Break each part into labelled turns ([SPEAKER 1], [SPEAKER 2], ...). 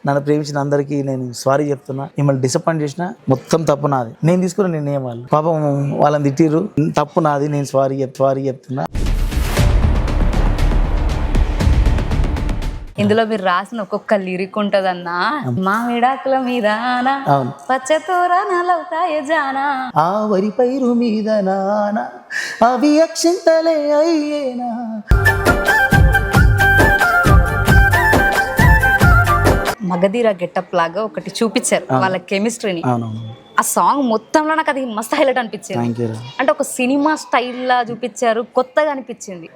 [SPEAKER 1] నన్ను ప్రేమించిన అందరికీ నేను సారీ చెప్తున్నా. మిమ్మల్ని డిసప్పాయింట్ చేసిన మొత్తం తప్పు నాది. నేను తీసుకున్న నిర్ణయం వాళ్ళు పాపం వాళ్ళని తిట్టిర్రు, తప్పు నాది. నేను సారీ చెప్తున్నా.
[SPEAKER 2] ఇందులో మీరు రాసిన ఒక్కొక్క లిరిక్ ఉంటదన్నా. మా విడాకుల మీద పచ్చతోరణాలవుతాయి జానా,
[SPEAKER 1] ఆ వరి పైరు మీద నాన అవి అక్షింతలే అయ్యేనా.
[SPEAKER 2] మగధీర గెటప్ లాగా ఒకటి చూపించారు వాళ్ళ కెమిస్ట్రీని. ఆ సాంగ్ మొత్తంలో నాకు అది మస్త్ హైలైట్ అనిపించింది. అంటే ఒక సినిమా స్టైల్ లా చూపించారు, కొత్తగా అనిపించింది.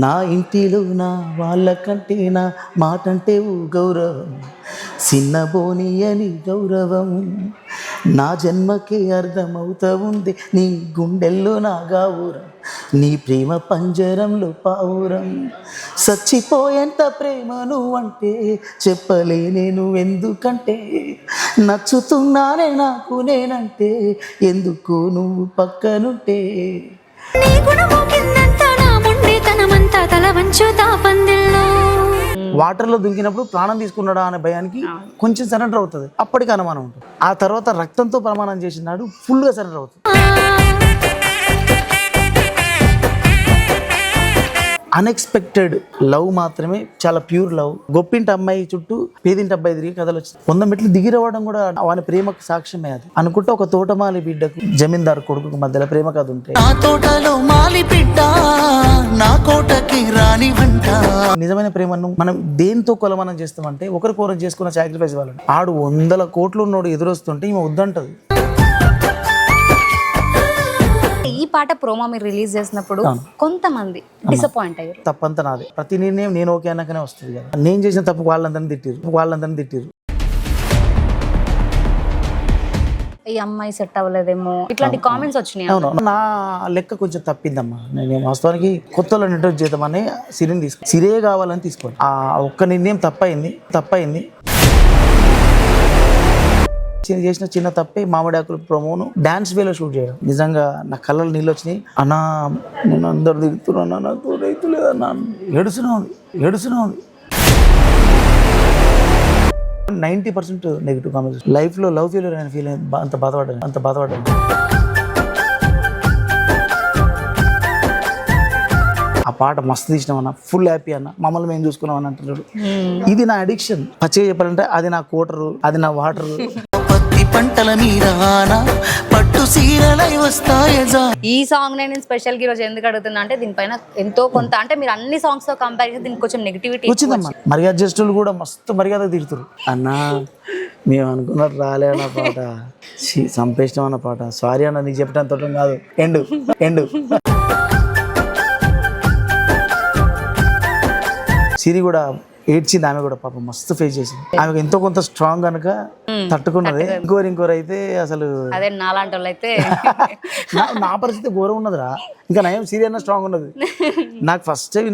[SPEAKER 1] నా ఇంటిలో నా వాళ్ళకంటే నా మాటంటే గౌరవం, చిన్నబోని అని గౌరవం, నా జన్మకే అర్థమవుతా ఉంది నీ గుండెల్లో నా గావురం, నీ ప్రేమ పంజరంలో పావురం, చచ్చిపోయేంత ప్రేమ నువ్వంటే చెప్పలే నేను ఎందుకంటే, నచ్చుతున్నానే నాకు నేనంటే ఎందుకు నువ్వు పక్కనుంటే. వాటర్లో దుంకినప్పుడు ప్రాణం తీసుకున్నాడా అనే భయానికి కొంచెం సరెండర్ అవుతుంది, అప్పటికి అనుమానం ఉంటుంది. ఆ తర్వాత రక్తంతో ప్రమాణం చేసినాడు ఫుల్గా సరెండర్ అవుతుంది. అన్ఎక్స్పెక్టెడ్ లవ్ మాత్రమే, చాలా ప్యూర్ లవ్. గొప్పింటి అమ్మాయి చుట్టూ పేదింటి అబ్బాయి తిరిగి కథలు వచ్చింది. 100 మెట్లు దిగిరవడం కూడా వాని ప్రేమకు సాక్ష్యమే. అది అనుకుంటే ఒక తోటమాలి బిడ్డకు జమీందారు కొడుకు మధ్యలో ప్రేమ కథ ఉంటే, నిజమైన ప్రేమను మనం దేంతో కొలమానం చేస్తామంటే ఒకరికొకరు చేసుకున్న సాక్రిఫైస్ వాళ్ళని. ఆడు 100 కోట్లు ఉన్నోడు ఎదురొస్తుంటే ఈమె వద్దంటది.
[SPEAKER 2] ఈ పాట ప్రోమో మీరు రిలీజ్ చేసినప్పుడు కొంతమంది డిసప్పాయింట్ అయ్యారు.
[SPEAKER 1] తప్పంతా నాదే. ప్రతి నిర్ణయం నేను ఓకే అన్నాకనే వస్తుంది కదా. నేను చేసిన తప్పు వాళ్ళందరినీ తిట్టిరు.
[SPEAKER 2] ఈ అమ్మాయి సెట్ అవ్వలేదేమో ఇట్లాంటి కామెంట్స్ వచ్చినాయి.
[SPEAKER 1] అవును, నా లెక్క కొంచెం తప్పిందమ్మా. నేను వాస్తవానికి కొత్తలో ఇంట్రొడ్యూస్ చేద్దామని సిరే కావాలని తీసుకోండి. ఆ ఒక్క నిర్ణయం తప్పయింది. చేసిన చిన్న తప్పే మామిడాకుల ప్రోమోను డాన్స్ వేలో షూట్ చేయడం. నిజంగా నా కళ్ళలో నీళ్ళు వచ్చినాయి. అన్నా నేను అందరు దిగుతున్నా, నాకు రైతు లేదన్నా, ఏడుస్తున్నా ఉంది. 90% నెగిటివ్ కామెంట్స్. లైఫ్లో లవ్ ఫెయిల్యూర్ అయిన ఫీల్ అంత బాధపడ్డాను. ఆ పాట మస్తు తీసినామన్నా, ఫుల్ హ్యాపీ అన్న, మమ్మల్ని మేము చూసుకున్నాం అని అంటున్నాడు. ఇది నా అడిక్షన్. పచ్చిగా చెప్పాలంటే అది నా కోటరు, అది నా వాటరు. పంటల మీద పట్టు సీరలై వస్తాయి.
[SPEAKER 2] ఈ సాంగ్ నేను స్పెషల్ గా ఈరోజు ఎందుకు అడుగుతున్నా అంటే దీనిపైన ఎంతో కొంత, అంటే మీరు అన్ని సాంగ్స్ తో కంపేర్ చేస్తే దీనికి కొంచెం నెగిటివిటీ
[SPEAKER 1] వచ్చిందమ్మా. మర్యాద చేస్తులు కూడా మస్తు మర్యాద తీరుతారు. అన్నా మేము అనుకున్నట్టు రాలే అన్న పాట, సంపేష్టం అన్న పాట, సారీ అన్న నీకు చెప్పడంతో కాదు, ఎండు సిరి కూడా ఏడ్చింది. ఆమె కూడా పాపం మస్తు ఫేస్ చేసింది. ఆమెకు ఎంతో కొంత స్ట్రాంగ్ కనుక తట్టుకున్నది. ఇంకోరు అయితే అసలు
[SPEAKER 2] అదే నాలాంటి వాళ్ళు అయితే
[SPEAKER 1] నా పరిస్థితి ఘోరం ఉన్నదిరా. ఇంకా నయం సిరి అన్న స్ట్రాంగ్ ఉన్నది. నాకు ఫస్ట్ టైం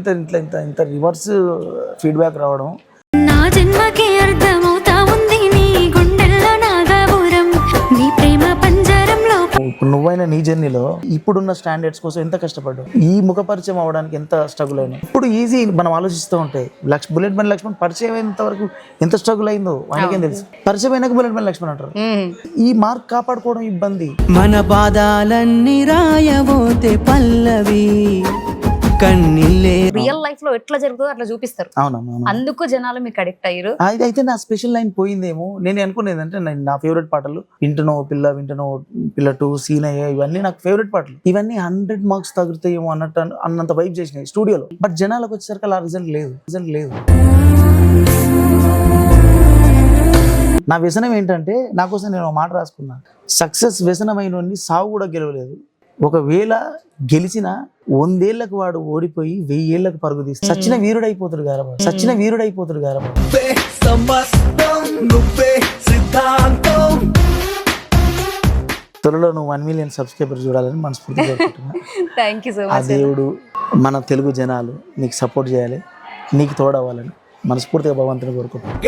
[SPEAKER 1] ఇంత రివర్స్ ఫీడ్బ్యాక్ రావడం.
[SPEAKER 3] నా జన్మకి అర్థమవుతా ఉంది నీ గుండెల్లో నా గౌరవం, నీ ప్రేమ పంజరంలో.
[SPEAKER 1] నువ్వైనా నీ జర్నీలో ఇప్పుడున్న స్టాండర్డ్స్ కోసం ఎంత కష్టపడ్డావు, ఈ ముఖ పరిచయం అవడానికి ఎంత స్ట్రగుల్ అయినా. ఇప్పుడు ఈజీ మనం ఆలోచిస్తూ ఉంటే బుల్లెట్ బండి లక్ష్మణ్ పరిచయం అయినంత వరకు ఎంత స్ట్రగుల్ అయిందో ఆయనకేం తెలుసు. పరిచయం అయినాక బుల్లెట్ బండి లక్ష్మణ్ అంటారు. ఈ మార్క్ కాపాడుకోవడం ఇబ్బంది.
[SPEAKER 4] మన బాధాలన్నీ రాయబోతే పల్లవి కన్నీళ్ళే.
[SPEAKER 2] రియల్ లైఫ్ లో ఎట్లా జరుగుతుందో అట్లా చూపిస్తారు. అందుకు జనాలు మీకు అడిక్ట్ అయ్యారు.
[SPEAKER 1] అయితే నా స్పెషల్ లైన్ పోయిందేమో. నేను అనుకునేది అంటే నా ఫేవరెట్ పాటలు వింటున్నావు పిల్ల 2 సీనయ్య, ఇవన్నీ నాకు ఫేవరెట్ పాటలు. ఇవన్నీ 100 మార్క్స్ తగులుతాయేమో అన్నంత వైబ్ చేసినాయి స్టూడియోలో. బట్ జనాలకు వచ్చేసరికి అలా రిజల్ట్ లేదు. నా వ్యసనం ఏంటంటే, నా కోసం నేను ఒక మాట రాసుకున్నా, సక్సెస్ వ్యసనమైన సావు కూడా గెలవలేదు. ఒకవేళ గెలిచిన 100 ఏళ్లకు వాడు ఓడిపోయి 1000 ఏళ్లకు పరుగు తీసి సచిన వీరుడైపోతాడు గారబ. త్వరలో నువ్వు 1 మిలియన్ సబ్స్క్రైబర్ చూడాలని మనస్ఫూర్తిగా కోరుకుంటున్నా. ఆ దేవుడు మన తెలుగు జనాలు నీకు సపోర్ట్ చేయాలి, నీకు తోడవ్వాలని మనస్ఫూర్తిగా భగవంతుని కోరుకుంటున్నాను.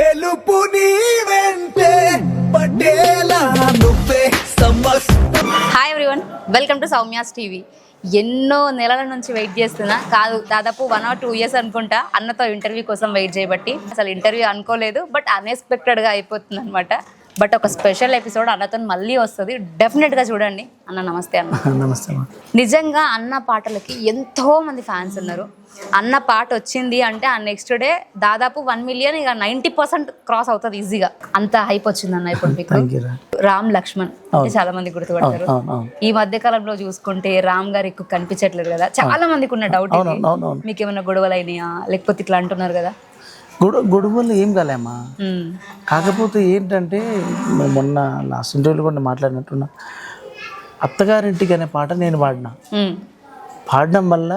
[SPEAKER 2] Hi everyone, welcome to Soumya's TV. ఎన్నో నెలల నుంచి వెయిట్ చేస్తున్నా, కాదు దాదాపు 1 or 2 years అనుకుంటా అన్నతో ఇంటర్వ్యూ కోసం వెయిట్ చేయబట్టి. అసలు ఇంటర్వ్యూ అనుకోలేదు, బట్ అన్ఎక్స్పెక్టెడ్గా అయిపోతుంది అనమాట. బట్ ఒక స్పెషల్ ఎపిసోడ్ అన్నతో మళ్ళీ వస్తుంది, డెఫినెట్గా చూడండి. అన్న నమస్తే అన్న.
[SPEAKER 1] నమస్తే అమ్మా.
[SPEAKER 2] నిజంగా అన్న పాటలకి ఎంతో మంది ఫ్యాన్స్ ఉన్నారు. అన్న పాట వచ్చింది అంటే ఆ నెక్స్ట్ డే దాదాపు 1 million, ఇక 90% క్రాస్ అవుతుంది ఈజీగా. అంత హైప్ వచ్చింది అన్న ఇప్పుడు మీకు.
[SPEAKER 1] థ్యాంక్ యూ రా.
[SPEAKER 2] రామ్ లక్ష్మణ్ అంటే చాలా మంది గుర్తుపడతారు. ఈ మధ్య కాలంలో చూసుకుంటే రామ్ గారు ఎక్కువ కనిపించట్లేదు కదా, చాలా మందికి ఉన్న డౌట్. మీకు ఏమైనా గొడవలు అయినాయా లేకపోతే ఇట్లా అంటున్నారు కదా?
[SPEAKER 1] గొడవలు ఏం కాలేమ్మా. కాకపోతే ఏంటంటే మొన్న లాస్ట్ ఇంటర్వ్యూలో కూడా మాట్లాడినట్టున్నా, అత్తగారింటికి అనే పాట నేను పాడడం వల్ల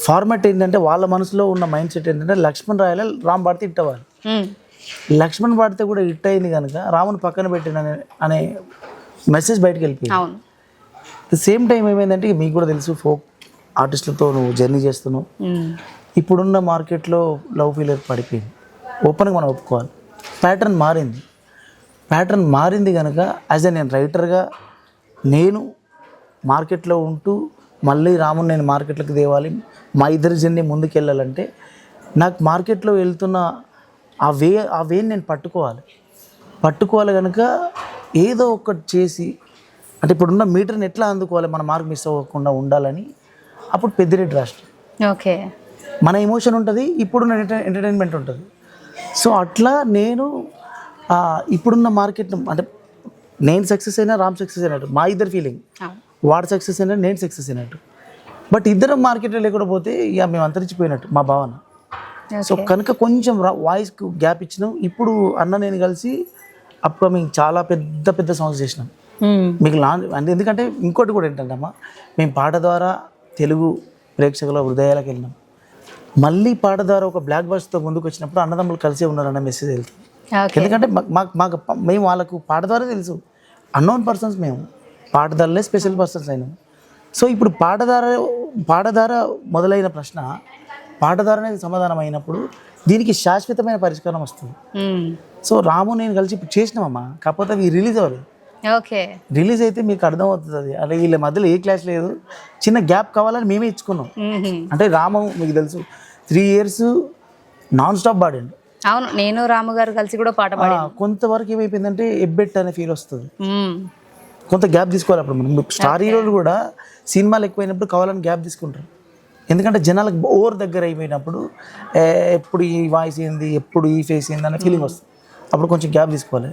[SPEAKER 1] ఫార్మాట్ ఏంటంటే వాళ్ళ మనసులో ఉన్న మైండ్ సెట్ ఏంటంటే లక్ష్మణ్ రాయాలి, రామ్ పాడితే హిట్ అవ్వాలి. లక్ష్మణ్ పాడితే కూడా హిట్ అయింది కనుక రాముని పక్కన పెట్టిన అనే మెసేజ్ బయటకు వెళ్ళిపోయింది. ద సేమ్ టైం ఏమైందంటే మీకు కూడా తెలుసు, ఫోక్ ఆర్టిస్టులతో నువ్వు జర్నీ చేస్తున్నావు. ఇప్పుడున్న మార్కెట్లో లవ్ ఫెయిలియర్ పడిపోయింది, ఓపెన్గా మనం ఒప్పుకోవాలి. ప్యాటర్న్ మారింది కనుక నేను రైటర్గా నేను మార్కెట్లో ఉంటూ మళ్ళీ రాముని నేను మార్కెట్లోకి తేవాలి, మా ఇద్దరి జర్నీ ముందుకెళ్ళాలంటే నాకు మార్కెట్లో వెళ్తున్న ఆ వేని నేను పట్టుకోవాలి కనుక ఏదో ఒకటి చేసి, అంటే ఇప్పుడున్న మీటర్ని ఎట్లా అందుకోవాలి, మన మార్క్ మిస్ అవ్వకుండా ఉండాలని అప్పుడు పెద్దిరెడ్డి రాష్ట్రం.
[SPEAKER 2] ఓకే,
[SPEAKER 1] మన ఎమోషన్ ఉంటుంది, ఇప్పుడున్న ఎంటర్టైన్మెంట్ ఉంటుంది. సో అట్లా నేను ఇప్పుడున్న మార్కెట్ అంటే నేను సక్సెస్ అయినా రామ్ సక్సెస్ అయినట్టు మా ఇద్దరు ఫీలింగ్. వాడు సక్సెస్ అయినా నేను సక్సెస్ అయినట్టు. బట్ ఇద్దరం మార్కెట్లో లేకుండా పోతే ఇక మేము అంతరించిపోయినట్టు మా భావన. సో కనుక కొంచెం వాయిస్కి గ్యాప్ ఇచ్చినాం. ఇప్పుడు అన్న నేను కలిసి అప్కమింగ్ చాలా పెద్ద సాంగ్స్ చేసినాం. మీకు అంటే ఎందుకంటే ఇంకోటి కూడా ఏంటంటే అమ్మా, మేము పాట ద్వారా తెలుగు ప్రేక్షకుల హృదయాలకు వెళ్ళినాం. మళ్ళీ పాట ద్వారా ఒక బ్లాక్ బస్తో ముందుకు వచ్చినప్పుడు అన్నదమ్ములు కలిసే ఉన్నారన్న మెసేజ్ వెళ్తుంది. ఎందుకంటే మేము వాళ్ళకు పాట ద్వారా తెలుసు, అన్నోన్ పర్సన్స్ మేము పాట ద్వారానే స్పెషల్ పర్సన్స్ అయినాం. సో ఇప్పుడు పాట ద్వారా మొదలైన ప్రశ్న పాట ద్వారానే సమాధానం అయినప్పుడు దీనికి శాశ్వతమైన పరిష్కారం వస్తుంది. సో రాము నేను కలిసి ఇప్పుడు చేసినామమ్మా, కాకపోతే అవి రిలీజ్ అవ్వలేదు.
[SPEAKER 2] ఓకే,
[SPEAKER 1] రిలీజ్ అయితే మీకు అర్థమవుతుంది అది. అంటే వీళ్ళ మధ్యలో ఏ క్లాస్ లేదు, చిన్న గ్యాప్ కావాలని మేమే ఇచ్చుకున్నాం. అంటే రాము మీకు తెలుసు 3 years నాన్ స్టాప్ పాడండి.
[SPEAKER 2] అవును, నేను రాము గారు కలిసి కూడా పాట పాడాను.
[SPEAKER 1] కొంతవరకు ఏమైపోయిందంటే ఎబ్బెట్ అనే ఫీల్ వస్తుంది, కొంత గ్యాప్ తీసుకోవాలి. అప్పుడు మనం స్టార్ హీరోలు కూడా సినిమాలు ఎక్కువైనప్పుడు కావాలని గ్యాప్ తీసుకుంటారు. ఎందుకంటే జనాలకు ఓవర్ దగ్గర అయిపోయినప్పుడు ఎప్పుడు ఈ వాయిస్ ఏంది, ఎప్పుడు ఈ ఫేస్ ఏంది అనే ఫీలింగ్ వస్తుంది. అప్పుడు కొంచెం గ్యాప్ తీసుకోవాలి.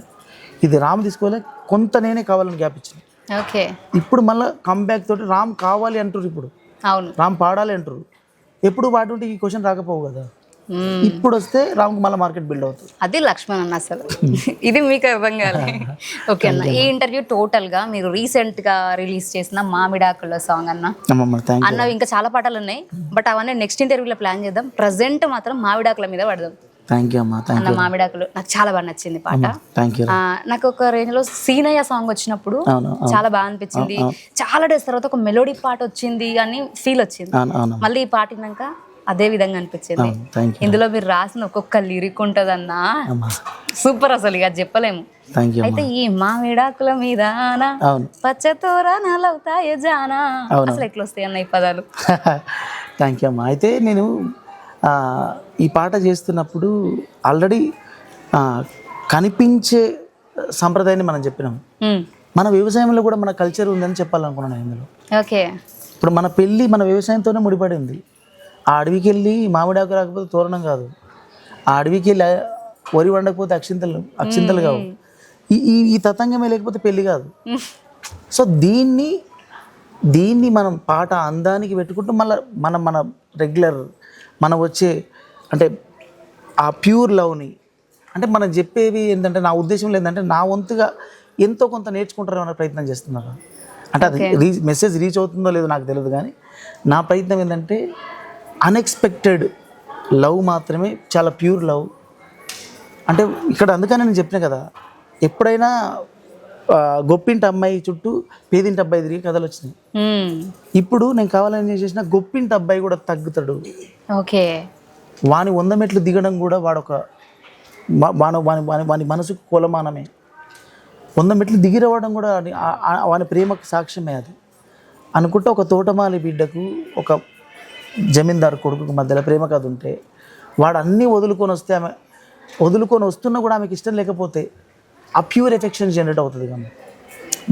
[SPEAKER 1] ఇది రామ్ తీసుకోవాలి, కొంత నేనే కావాలని గ్యాప్ ఇచ్చింది.
[SPEAKER 2] ఓకే,
[SPEAKER 1] ఇప్పుడు మళ్ళీ కంబ్యాక్ తోటి రామ్ కావాలి అంటారు. ఇప్పుడు
[SPEAKER 2] అవును
[SPEAKER 1] రామ్ పాడాలి అంటారు. ఎప్పుడు పాడుంటే ఈ క్వశ్చన్ రాకపోవు కదా. ఇప్పుడు వస్తే రామ్కి మళ్ళీ మార్కెట్ బిల్డ్ అవుతుంది.
[SPEAKER 2] అది లక్ష్మణ్ అన్న అసలు ఇది మీకు ఇవ్వంగానే. ఓకే అన్న, ఈ ఇంటర్వ్యూ టోటల్ గా మీరు రీసెంట్ గా రిలీజ్ చేసిన మామిడాకుల సాంగ్ అన్నవి ఇంకా చాలా పాటలు ఉన్నాయి, బట్ అవన్నీ నెక్స్ట్ ఇంటర్వ్యూలో ప్లాన్ చేద్దాం. ప్రజెంట్ మాత్రం మామిడాకుల మీద పడదాం. అన్న మామిడాకులు నాకు చాలా బాగా నచ్చింది పాట. నాకు ఒక రేంజ్ లో సీనయ్య సాంగ్ వచ్చినప్పుడు చాలా బాగా అనిపించింది. చాలా డేస్ తర్వాత ఒక మెలోడీ పాట వచ్చింది అని ఫీల్ వచ్చింది. మళ్ళీ ఈ పాట విన్నాక అదే విధంగా అనిపించింది. ఇందులో మీరు రాసిన ఒక్కొక్క లిరిక్ ఉంటదన్నా సూపర్, అసలు ఇక చెప్పలేము. అయితే ఈ మామిడాకుల మీద పచ్చతోరణాలు అవుతాయి జానా, అసలు ఎట్లా వస్తాయి అన్న ఈ పదాలు?
[SPEAKER 1] థ్యాంక్ యూ అమ్మా. అయితే నేను ఈ పాట చేస్తున్నప్పుడు ఆల్రెడీ కనిపించే సంప్రదాయాన్ని మనం చెప్పినాం. మన వ్యవసాయంలో కూడా మన కల్చర్ ఉందని చెప్పాలనుకున్నాను ఇందులో.
[SPEAKER 2] ఓకే,
[SPEAKER 1] ఇప్పుడు మన పెళ్ళి మన వ్యవసాయంతోనే ముడిపడింది. ఆ అడవికి వెళ్ళి మామిడాకు రాకపోతే తోరణం కాదు, ఆ అడవికి వెళ్ళి వరి వండకపోతే అక్షింతలు కావు. ఈ తతంగమే లేకపోతే పెళ్ళి కాదు. సో దీన్ని మనం పాట అందానికి పెట్టుకుంటూ మళ్ళీ మన రెగ్యులర్ మనం వచ్చే అంటే ఆ ప్యూర్ లవ్ని, అంటే మనం చెప్పేవి ఏంటంటే నా ఉద్దేశంలో ఏంటంటే నా వంతుగా ఎంతో కొంత నేర్చుకుంటారు అనే ప్రయత్నం చేస్తున్నారు. అంటే అది మెసేజ్ రీచ్ అవుతుందో లేదో నాకు తెలియదు, కానీ నా ప్రయత్నం ఏంటంటే అన్ఎక్స్పెక్టెడ్ లవ్ మాత్రమే, చాలా ప్యూర్ లవ్. అంటే ఇక్కడ అందుకని నేను చెప్పిన కదా, ఎప్పుడైనా గొప్పింటి అమ్మాయి చుట్టూ పేదింటి అబ్బాయి తిరిగి కథలు వచ్చినాయి. ఇప్పుడు నేను కావాలని చేసిన గొప్పింటి అబ్బాయి కూడా తగ్గుతాడు.
[SPEAKER 2] ఓకే,
[SPEAKER 1] వాని 100 మెట్లు దిగడం కూడా వాని మనసుకు కొలమానమే. 100 మెట్లు దిగి రావడం కూడా వాని ప్రేమకు సాక్ష్యమే. అది అనుకుంటే ఒక తోటమాలి బిడ్డకు ఒక జమీందారు కొడుకు మధ్యలో ప్రేమ కథ ఉంటే వాడు అన్నీ వదులుకొని వస్తే ఆమె వదులుకొని వస్తున్నా కూడా ఆమెకి ఇష్టం లేకపోతే ఆ ప్యూర్ ఎఫెక్షన్ జనరేట్ అవుతుంది కానీ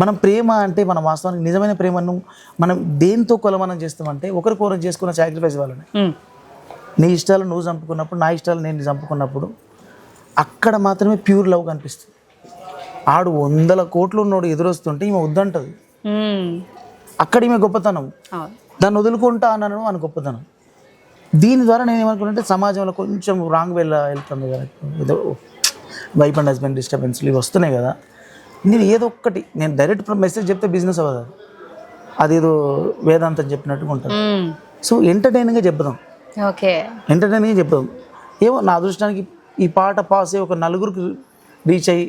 [SPEAKER 1] మనం ప్రేమ అంటే మన వాస్తవానికి నిజమైన ప్రేమను మనం దేంతో కొలమానం చేస్తామంటే ఒకరికొకరు చేసుకున్న సాక్రిఫైస్ వల్లనే. నీ ఇష్టాలు నువ్వు చంపుకున్నప్పుడు నా ఇష్టాలు నేను చంపుకున్నప్పుడు అక్కడ మాత్రమే ప్యూర్ లవ్ కనిపిస్తుంది. ఆడు 100 కోట్లు ఉన్నోడు ఎదురొస్తుంటే ఈమె వద్దంటది, అక్కడ ఈమె గొప్పతనం. దాన్ని వదులుకుంటా అన్నాను అని గొప్పతనం. దీని ద్వారా నేను ఏమనుకుంటే సమాజంలో కొంచెం రాంగ్ వెళ్తుంది కదా, ఏదో వైఫ్ అండ్ హస్బెండ్ డిస్టర్బెన్స్లు ఇవి వస్తున్నాయి కదా. నేను ఏదో ఒక్కటి నేను డైరెక్ట్ మెసేజ్ చెప్తే బిజినెస్ అవ్వదు, అదేదో వేదాంతం చెప్పినట్టుగా ఉంటుంది. సో ఎంటర్టైనింగ్గా చెప్దాం, ఎంటర్టైనింగ్గా చెప్దాం. ఏమో నా అదృష్టానికి ఈ పాట పాస్ అయ్యి ఒక 4గురికి రీచ్ అయ్యి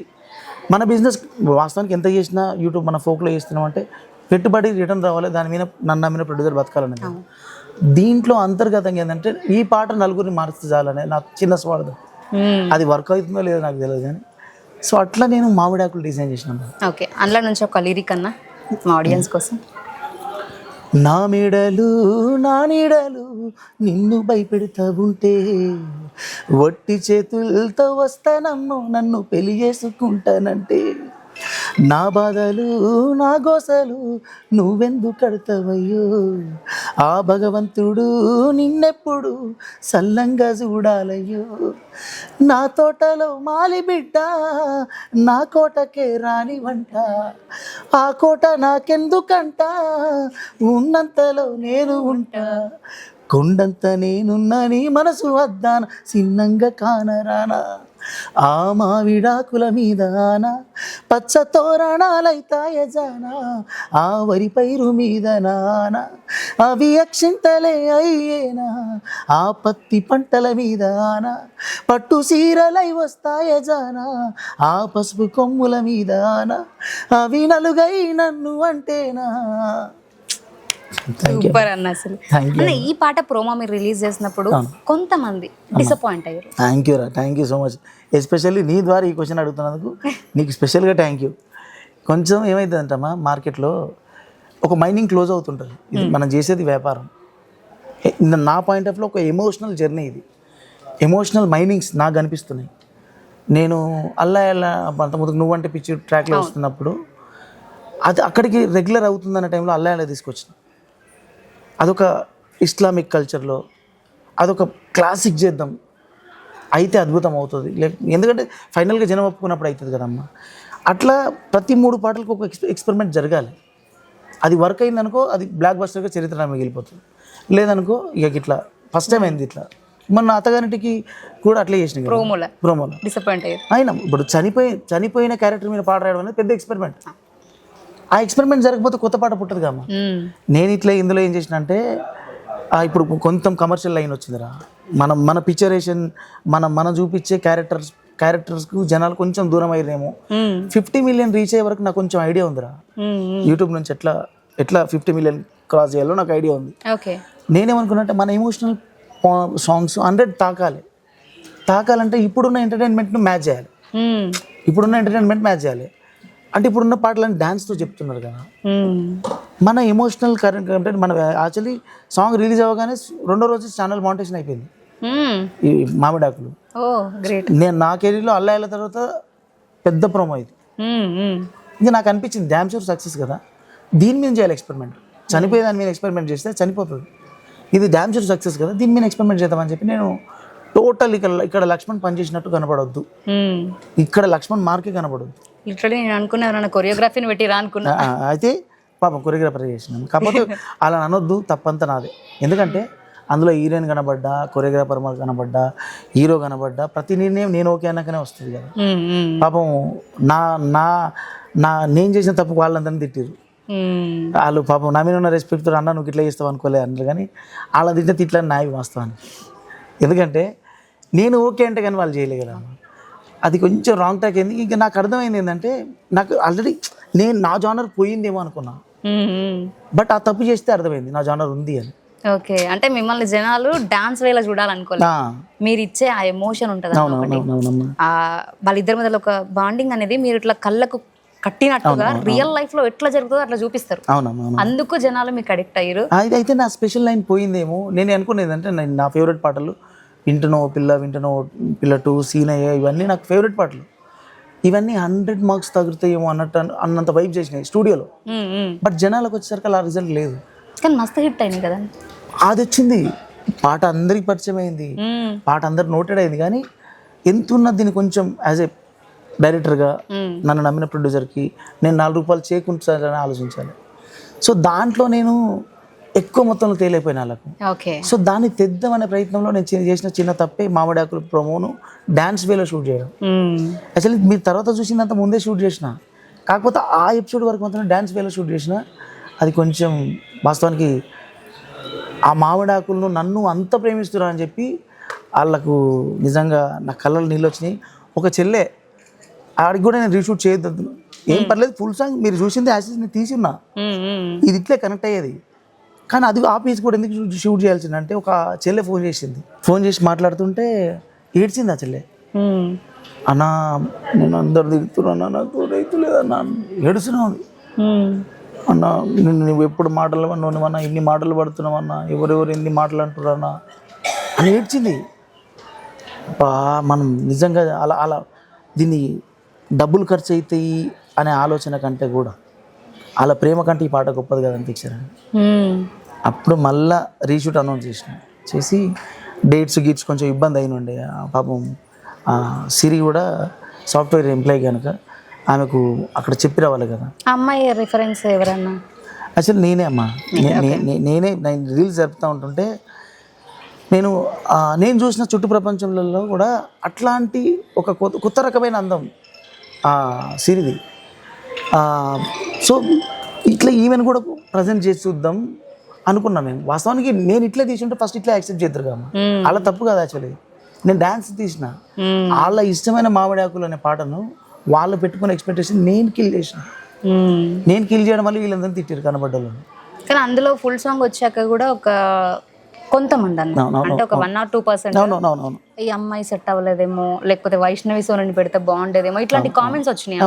[SPEAKER 1] మన బిజినెస్ వాస్తవానికి ఎంత చేసినా యూట్యూబ్ మన ఫోక్లో చేస్తున్నాం అంటే పెట్టుబడి రిటర్న్ రావాలి, దాని మీద నన్ను నమ్మిన ప్రొడ్యూసర్ బతకాలనేది. దీంట్లో అంతర్గతంగా ఏంటంటే ఈ పాట 4గురిని మార్చితే చాలనే నాకు చిన్న స్వార్థం. అది వర్క్ అవుతుందో లేదో నాకు తెలియదు కానీ సో అట్లా నేను మామిడాకులు డిజైన్ చేసినాను.
[SPEAKER 2] ఓకే, అందులో నుంచి ఒక లిరిక్ అన్న మా ఆడియన్స్ కోసం.
[SPEAKER 1] నా మెడలు నా నీడలు నిన్ను భయపెడతా ఉంటే వట్టి చేతులతో వస్తానమ్మో నన్ను పెళ్లి చేసుకుంటానంటే నా బాధలు నా గోసలు నువ్వెందుకు కడతావయ్యో ఆ భగవంతుడు నిన్నెప్పుడు సల్లంగా చూడాలయ్యో నా తోటలో మాలి బిడ్డ నా కోటకే రాని వంట ఆ కోట నాకెందుకంట ఉన్నంతలో నేను ఉంటా కొండంత నేనున్నా నీ మనసు వద్దాన చిన్నంగా కానరానా ఆ మావిడాకుల మీద పచ్చ తోరణాలైతాయ జానా ఆ వరి పైరు మీద నానా అవి అక్షింతలే అయ్యేనా ఆ పత్తి పంటల మీద పట్టు సీరలై వస్తాయ జానా ఆ పసుపు కొమ్ముల మీద అవి నలుగై నన్ను అంటేనా.
[SPEAKER 2] సూపర్ అన్న. అసలు అన్న ఈ పాట ప్రోమో మీరు రిలీజ్ చేసినప్పుడు కొంతమంది డిసప్పాయింట్ అయ్యారు.
[SPEAKER 1] Thank you so much. Especially నీ ద్వారా ఈ క్వశ్చన్ అడుగుతున్నందుకు నీకు స్పెషల్గా థ్యాంక్ యూ. కొంచెం ఏమవుతుందంటమ్మా మార్కెట్లో ఒక మైనింగ్ క్లోజ్ అవుతుంటుంది, ఇది మనం చేసేది వ్యాపారం. నా పాయింట్ ఆఫ్ లో ఒక ఎమోషనల్ జర్నీ, ఇది ఎమోషనల్ మైనింగ్స్ నాకు కనిపిస్తున్నాయి. నేను అల్లా అంతకుముందు నువ్వంటే పిచ్చి ట్రాక్లో వస్తున్నప్పుడు అది అక్కడికి రెగ్యులర్ అవుతుందన్న టైంలో అల్లా తీసుకొచ్చిన. అదొక ఇస్లామిక్ కల్చర్లో అదొక క్లాసిక్ చేద్దాం అయితే అద్భుతం అవుతుంది, ఎందుకంటే ఫైనల్గా జనం ఒప్పుకున్నప్పుడు అవుతుంది కదమ్మా. అట్లా ప్రతి 3 పాటలకు ఒక ఎక్స్పెరిమెంట్ జరగాలి. అది వర్క్ అయిందనుకో అది బ్లాక్ బస్టర్గా చరిత్ర మిగిలిపోతుంది, లేదనుకో ఇక ఇట్లా ఫస్ట్ టైం అయింది. ఇట్లా మొన్న అత్తగారింటికి కూడా అట్లే చేసిన ప్రోమోలో
[SPEAKER 2] డిసప్పాయింట్
[SPEAKER 1] అయినా. ఇప్పుడు చనిపోయిన క్యారెక్టర్ మీద పాట రాయడం అనేది పెద్ద ఎక్స్పెరిమెంట్. ఆ ఎక్స్పెరిమెంట్ జరగకపోతే కొత్త పాట పుట్టదు కమ్మా. నేను ఇట్లా ఇందులో ఏం చేసిన అంటే ఇప్పుడు కొంచెం కమర్షియల్ లైన్ వచ్చిందిరా, మన పిక్చరేషన్ మనం చూపించే క్యారెక్టర్స్కు జనాలు కొంచెం దూరం అయ్యేమో. 50 మిలియన్ రీచ్ అయ్యే వరకు నాకు కొంచెం ఐడియా ఉందిరా, యూట్యూబ్ నుంచి ఎట్లా 50 మిలియన్ క్రాస్ చేయాలో నాకు ఐడియా ఉంది. నేనేమనుకున్నా మన ఎమోషనల్ సాంగ్స్ 100 తాకాలంటే ఇప్పుడున్న ఎంటర్టైన్మెంట్ను మ్యాచ్ చేయాలి. అంటే ఇప్పుడున్న పాటలను డ్యాన్స్తో చెప్తున్నారు కదా. మన ఎమోషనల్ కరెంట్ కంటెంట్ మన యాక్చువల్లీ సాంగ్ రిలీజ్ అవ్వగానే 2వ రోజు ఛానల్ మానిటైజేషన్ అయిపోయింది ఈ మామిడాకులు. నేను నా కెరీర్లో అల్లా వెళ్ళిన తర్వాత పెద్ద ప్రోమో ఇది. ఇంకా నాకు అనిపించింది డ్యామ్ షూర్ సక్సెస్ కదా, దీని మీద చేయాలి ఎక్స్పెరిమెంట్. చనిపోయే దాని మీద ఎక్స్పెరిమెంట్ చేస్తే చనిపోతుంది, ఇది డ్యామ్ షూర్ సక్సెస్ కదా, దీని మీద ఎక్స్పెరిమెంట్ చేద్దామని చెప్పి నేను టోటల్ ఇక్కడ లక్ష్మణ్ పనిచేసినట్టు కనపడవద్దు, ఇక్కడ లక్ష్మణ్ మార్కే కనపడవద్దు.
[SPEAKER 2] లిటరల్లీ నేను అనుకున్నా కొరియోగ్రఫీని పెట్టిరా అనుకున్నా.
[SPEAKER 1] అయితే పాపం కొరియోగ్రాఫర్ చేసినాను, కాకపోతే అలా అనొద్దు, తప్పంతా నాదే. ఎందుకంటే అందులో హీరోయిన్ కనబడ్డా, కొరియోగ్రాఫర్ కనబడ్డా, హీరో కనబడ్డా, ప్రతి నిర్ణయం నేను ఓకే అన్నాకనే వస్తుంది కదా. పాపం నేను చేసిన తప్పు వాళ్ళందరినీ తిట్టిరు. వాళ్ళు పాపం నా మీద ఉన్న రెస్పెక్ట్తో అన్న నువ్వు ఇట్లా చేస్తావు అనుకోలే అన్నారు, కానీ వాళ్ళ తిట్టిన తిట్లని నావి వాస్తవాన్ని. ఎందుకంటే నేను ఓకే అంటే కానీ వాళ్ళు చేయలే కదా, అది కొంచెం రాంగ్ ట్రాక్ అయింది. ఇంకా నాకు అర్థమైంది ఏంటంటే నాకు ఆల్రెడీ నా జానర్ పోయిందేమో అనుకున్నా, బట్ ఆ తప్పు చేస్తే అర్థమైంది నా జానర్ ఉంది అని.
[SPEAKER 2] ఓకే, అంటే మిమ్మల్ని జనాలు డాన్స్ వేలా చూడాలనుకోలేదు, మీరు ఇచ్చే ఆ ఎమోషన్ ఉంటుంది వాళ్ళిద్దరి మధ్యలో ఒక బాండింగ్ అనేది మీరు ఇట్లా కళ్ళకు కట్టినట్టుగా రియల్ లైఫ్ లో ఎట్లా జరుగుతుందో అట్లా చూపిస్తారు.
[SPEAKER 1] అవునమ్మా.
[SPEAKER 2] అందుకు జనాలు మీకు అడిక్ట్ అయ్యారు.
[SPEAKER 1] అయితే నా స్పెషల్ లైన్ పోయిందేమో. నేను అనుకునేది అంటే నా ఫేవరెట్ పాటలు వింటున్నో పిల్ల 2 సీనయ్య ఇవన్నీ నాకు ఫేవరెట్ పాటలు. ఇవన్నీ 100 మార్క్స్ తగులుతాయేమో అన్నంత వైబ్ చేసినాయి స్టూడియోలో. బట్ జనాలకు వచ్చేసరికి అలా రిజల్ట్ లేదు.
[SPEAKER 2] కానీ మస్తు హిట్ అయినాయి కదా.
[SPEAKER 1] అది వచ్చింది, పాట అందరికి పరిచయం అయింది, పాట అందరికి నోటెడ్ అయింది. కానీ ఎంత ఉన్నది దీన్ని కొంచెం యాజ్ ఏ డైరెక్టర్గా నన్ను నమ్మిన ప్రొడ్యూసర్కి నేను 4 రూపాయలు చేకూర్చాలని ఆలోచించాలి. సో దాంట్లో నేను ఎక్కువ మొత్తంలో తేలైపోయిన వాళ్ళకు.
[SPEAKER 2] ఓకే.
[SPEAKER 1] సో దాన్ని తెద్దామనే ప్రయత్నంలో నేను చేసిన చిన్న తప్పే మామిడాకుల ప్రోమోను డ్యాన్స్ వేలో షూట్ చేయడం. యాక్చువల్లీ మీరు తర్వాత చూసిందంతా ముందే షూట్ చేసిన, కాకపోతే ఆ ఎపిసోడ్ వరకు మాత్రం డ్యాన్స్ వేలో షూట్ చేసిన. అది కొంచెం వాస్తవానికి ఆ మామిడాకులను నన్ను అంత ప్రేమిస్తున్నా అని చెప్పి వాళ్ళకు నిజంగా నా కళ్ళలో నీళ్ళు వచ్చినాయి. ఒక చెల్లె ఆడికి కూడా నేను రీషూట్ చేయొద్దు, ఏం పర్లేదు, ఫుల్ సాంగ్ మీరు చూసింది యాసిస్ నేను తీసున్నా, ఇది ఇట్లే కనెక్ట్ అయ్యేది. కానీ అది ఆ పీస్ కూడా ఎందుకు షూట్ చేయాల్సింది అంటే ఒక చెల్లె ఫోన్ చేసి మాట్లాడుతుంటే ఏడ్చింది ఆ చెల్లె. అన్నా నేను అందరు తిరుగుతున్నా, నాకు రైతు లేదన్నా, ఏడుస్తున్నావు అన్నా, నువ్వు ఎప్పుడు మాటలు పడినావన్నా, ఇన్ని మాటలు పడుతున్నావన్నా, ఎవరెవరు ఎన్ని మాటలు అంటున్నారన్నా అని ఏడ్చింది. మనం నిజంగా అలా దీన్ని డబ్బులు ఖర్చు అవుతాయి అనే ఆలోచన కంటే కూడా అలా ప్రేమ కంటే ఈ పాట గొప్పది కదా అనిపించారండి. అప్పుడు మళ్ళా రీషూట్ అనౌన్స్ చేసి డేట్స్ గీట్స్ కొంచెం ఇబ్బంది అయినండే. పాపం సిరి కూడా సాఫ్ట్వేర్ ఎంప్లాయీ కనుక ఆమెకు అక్కడ చెప్పి రావాలి కదా.
[SPEAKER 2] అమ్మాయి రిఫరెన్స్ ఎవరన్నా?
[SPEAKER 1] అసలు నేనే అమ్మా, నేను రీల్స్ జరుపుతూ ఉంటుంటే నేను చూసిన చుట్టూ ప్రపంచంలో కూడా అట్లాంటి ఒక కొత్త రకమైన అందం సిరిది. సో ఇట్లా ఈవెన్ కూడా ప్రజెంట్ చేసి చూద్దాం అనుకున్నాను నేను. వాస్తవానికి నేను ఇట్లా తీసుంటే ఫస్ట్ ఇట్లా యాక్సెప్ట్ చేద్దరు కమ్మా, అలా తప్పు కదా. యాక్చువల్లీ నేను డ్యాన్స్ తీసిన, వాళ్ళ ఇష్టమైన మామిడి ఆకులు అనే పాటను వాళ్ళు పెట్టుకున్న ఎక్స్పెక్టేషన్ నేను కిల్ చేసిన. నేను కిల్ చేయడం వల్ల వీళ్ళందరూ తిట్టారు కనబడ్డలు.
[SPEAKER 2] కానీ అందులో ఫుల్ సాంగ్ వచ్చాక కూడా ఒక కొంతమంది అంటే ఒక 1 or 2% ఈ అమ్మాయి సెట్ అవ్వలేదేమో, లేకపోతే వైష్ణవి సోనని పెడితే బాగుండేదేమో, ఇట్లాంటి కామెంట్స్ వచ్చినాయి.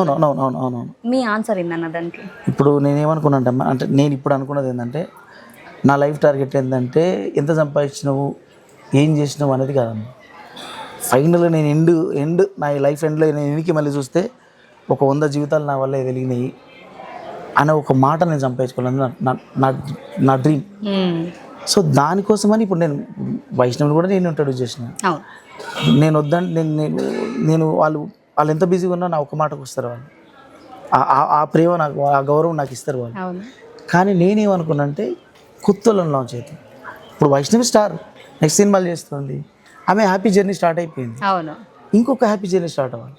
[SPEAKER 2] మీ ఆన్సర్ ఏందన్న దానికి?
[SPEAKER 1] ఇప్పుడు నేనేమనుకున్నా అంటే నేను ఇప్పుడు అనుకున్నది ఏంటంటే నా లైఫ్ టార్గెట్ ఏంటంటే ఎంత సంపాదించినావు ఏం చేసినావు అనేది కాదమ్మా. ఫైనల్గా నేను ఎండ్ నా లైఫ్ ఎండ్లో నేను ఎన్నికి మళ్ళీ చూస్తే ఒక 100 జీవితాలు నా వల్ల వెలిగినాయి అనే ఒక మాట నేను సంపాదించుకోవాలని నా డ్రీమ్. సో దానికోసమని ఇప్పుడు నేను వైష్ణవుని కూడా నేను ఇంట్రడ్యూస్ చేసిన. నేను వద్దంటే నేను వాళ్ళు ఎంత బిజీగా ఉన్నా నా ఒక్క మాటకు వస్తారు వాళ్ళు. ఆ ప్రేమ నాకు, ఆ గౌరవం నాకు ఇస్తారు వాళ్ళు. కానీ నేనేమనుకున్నా అంటే కొత్తలను లాంచ్ అవుతుంది. ఇప్పుడు వైష్ణవి స్టార్ నెక్స్ట్ సినిమాలు చేస్తుంది, ఆమె హ్యాపీ జర్నీ స్టార్ట్ అయిపోయింది. ఇంకొక హ్యాపీ జర్నీ స్టార్ట్ అవ్వాలి.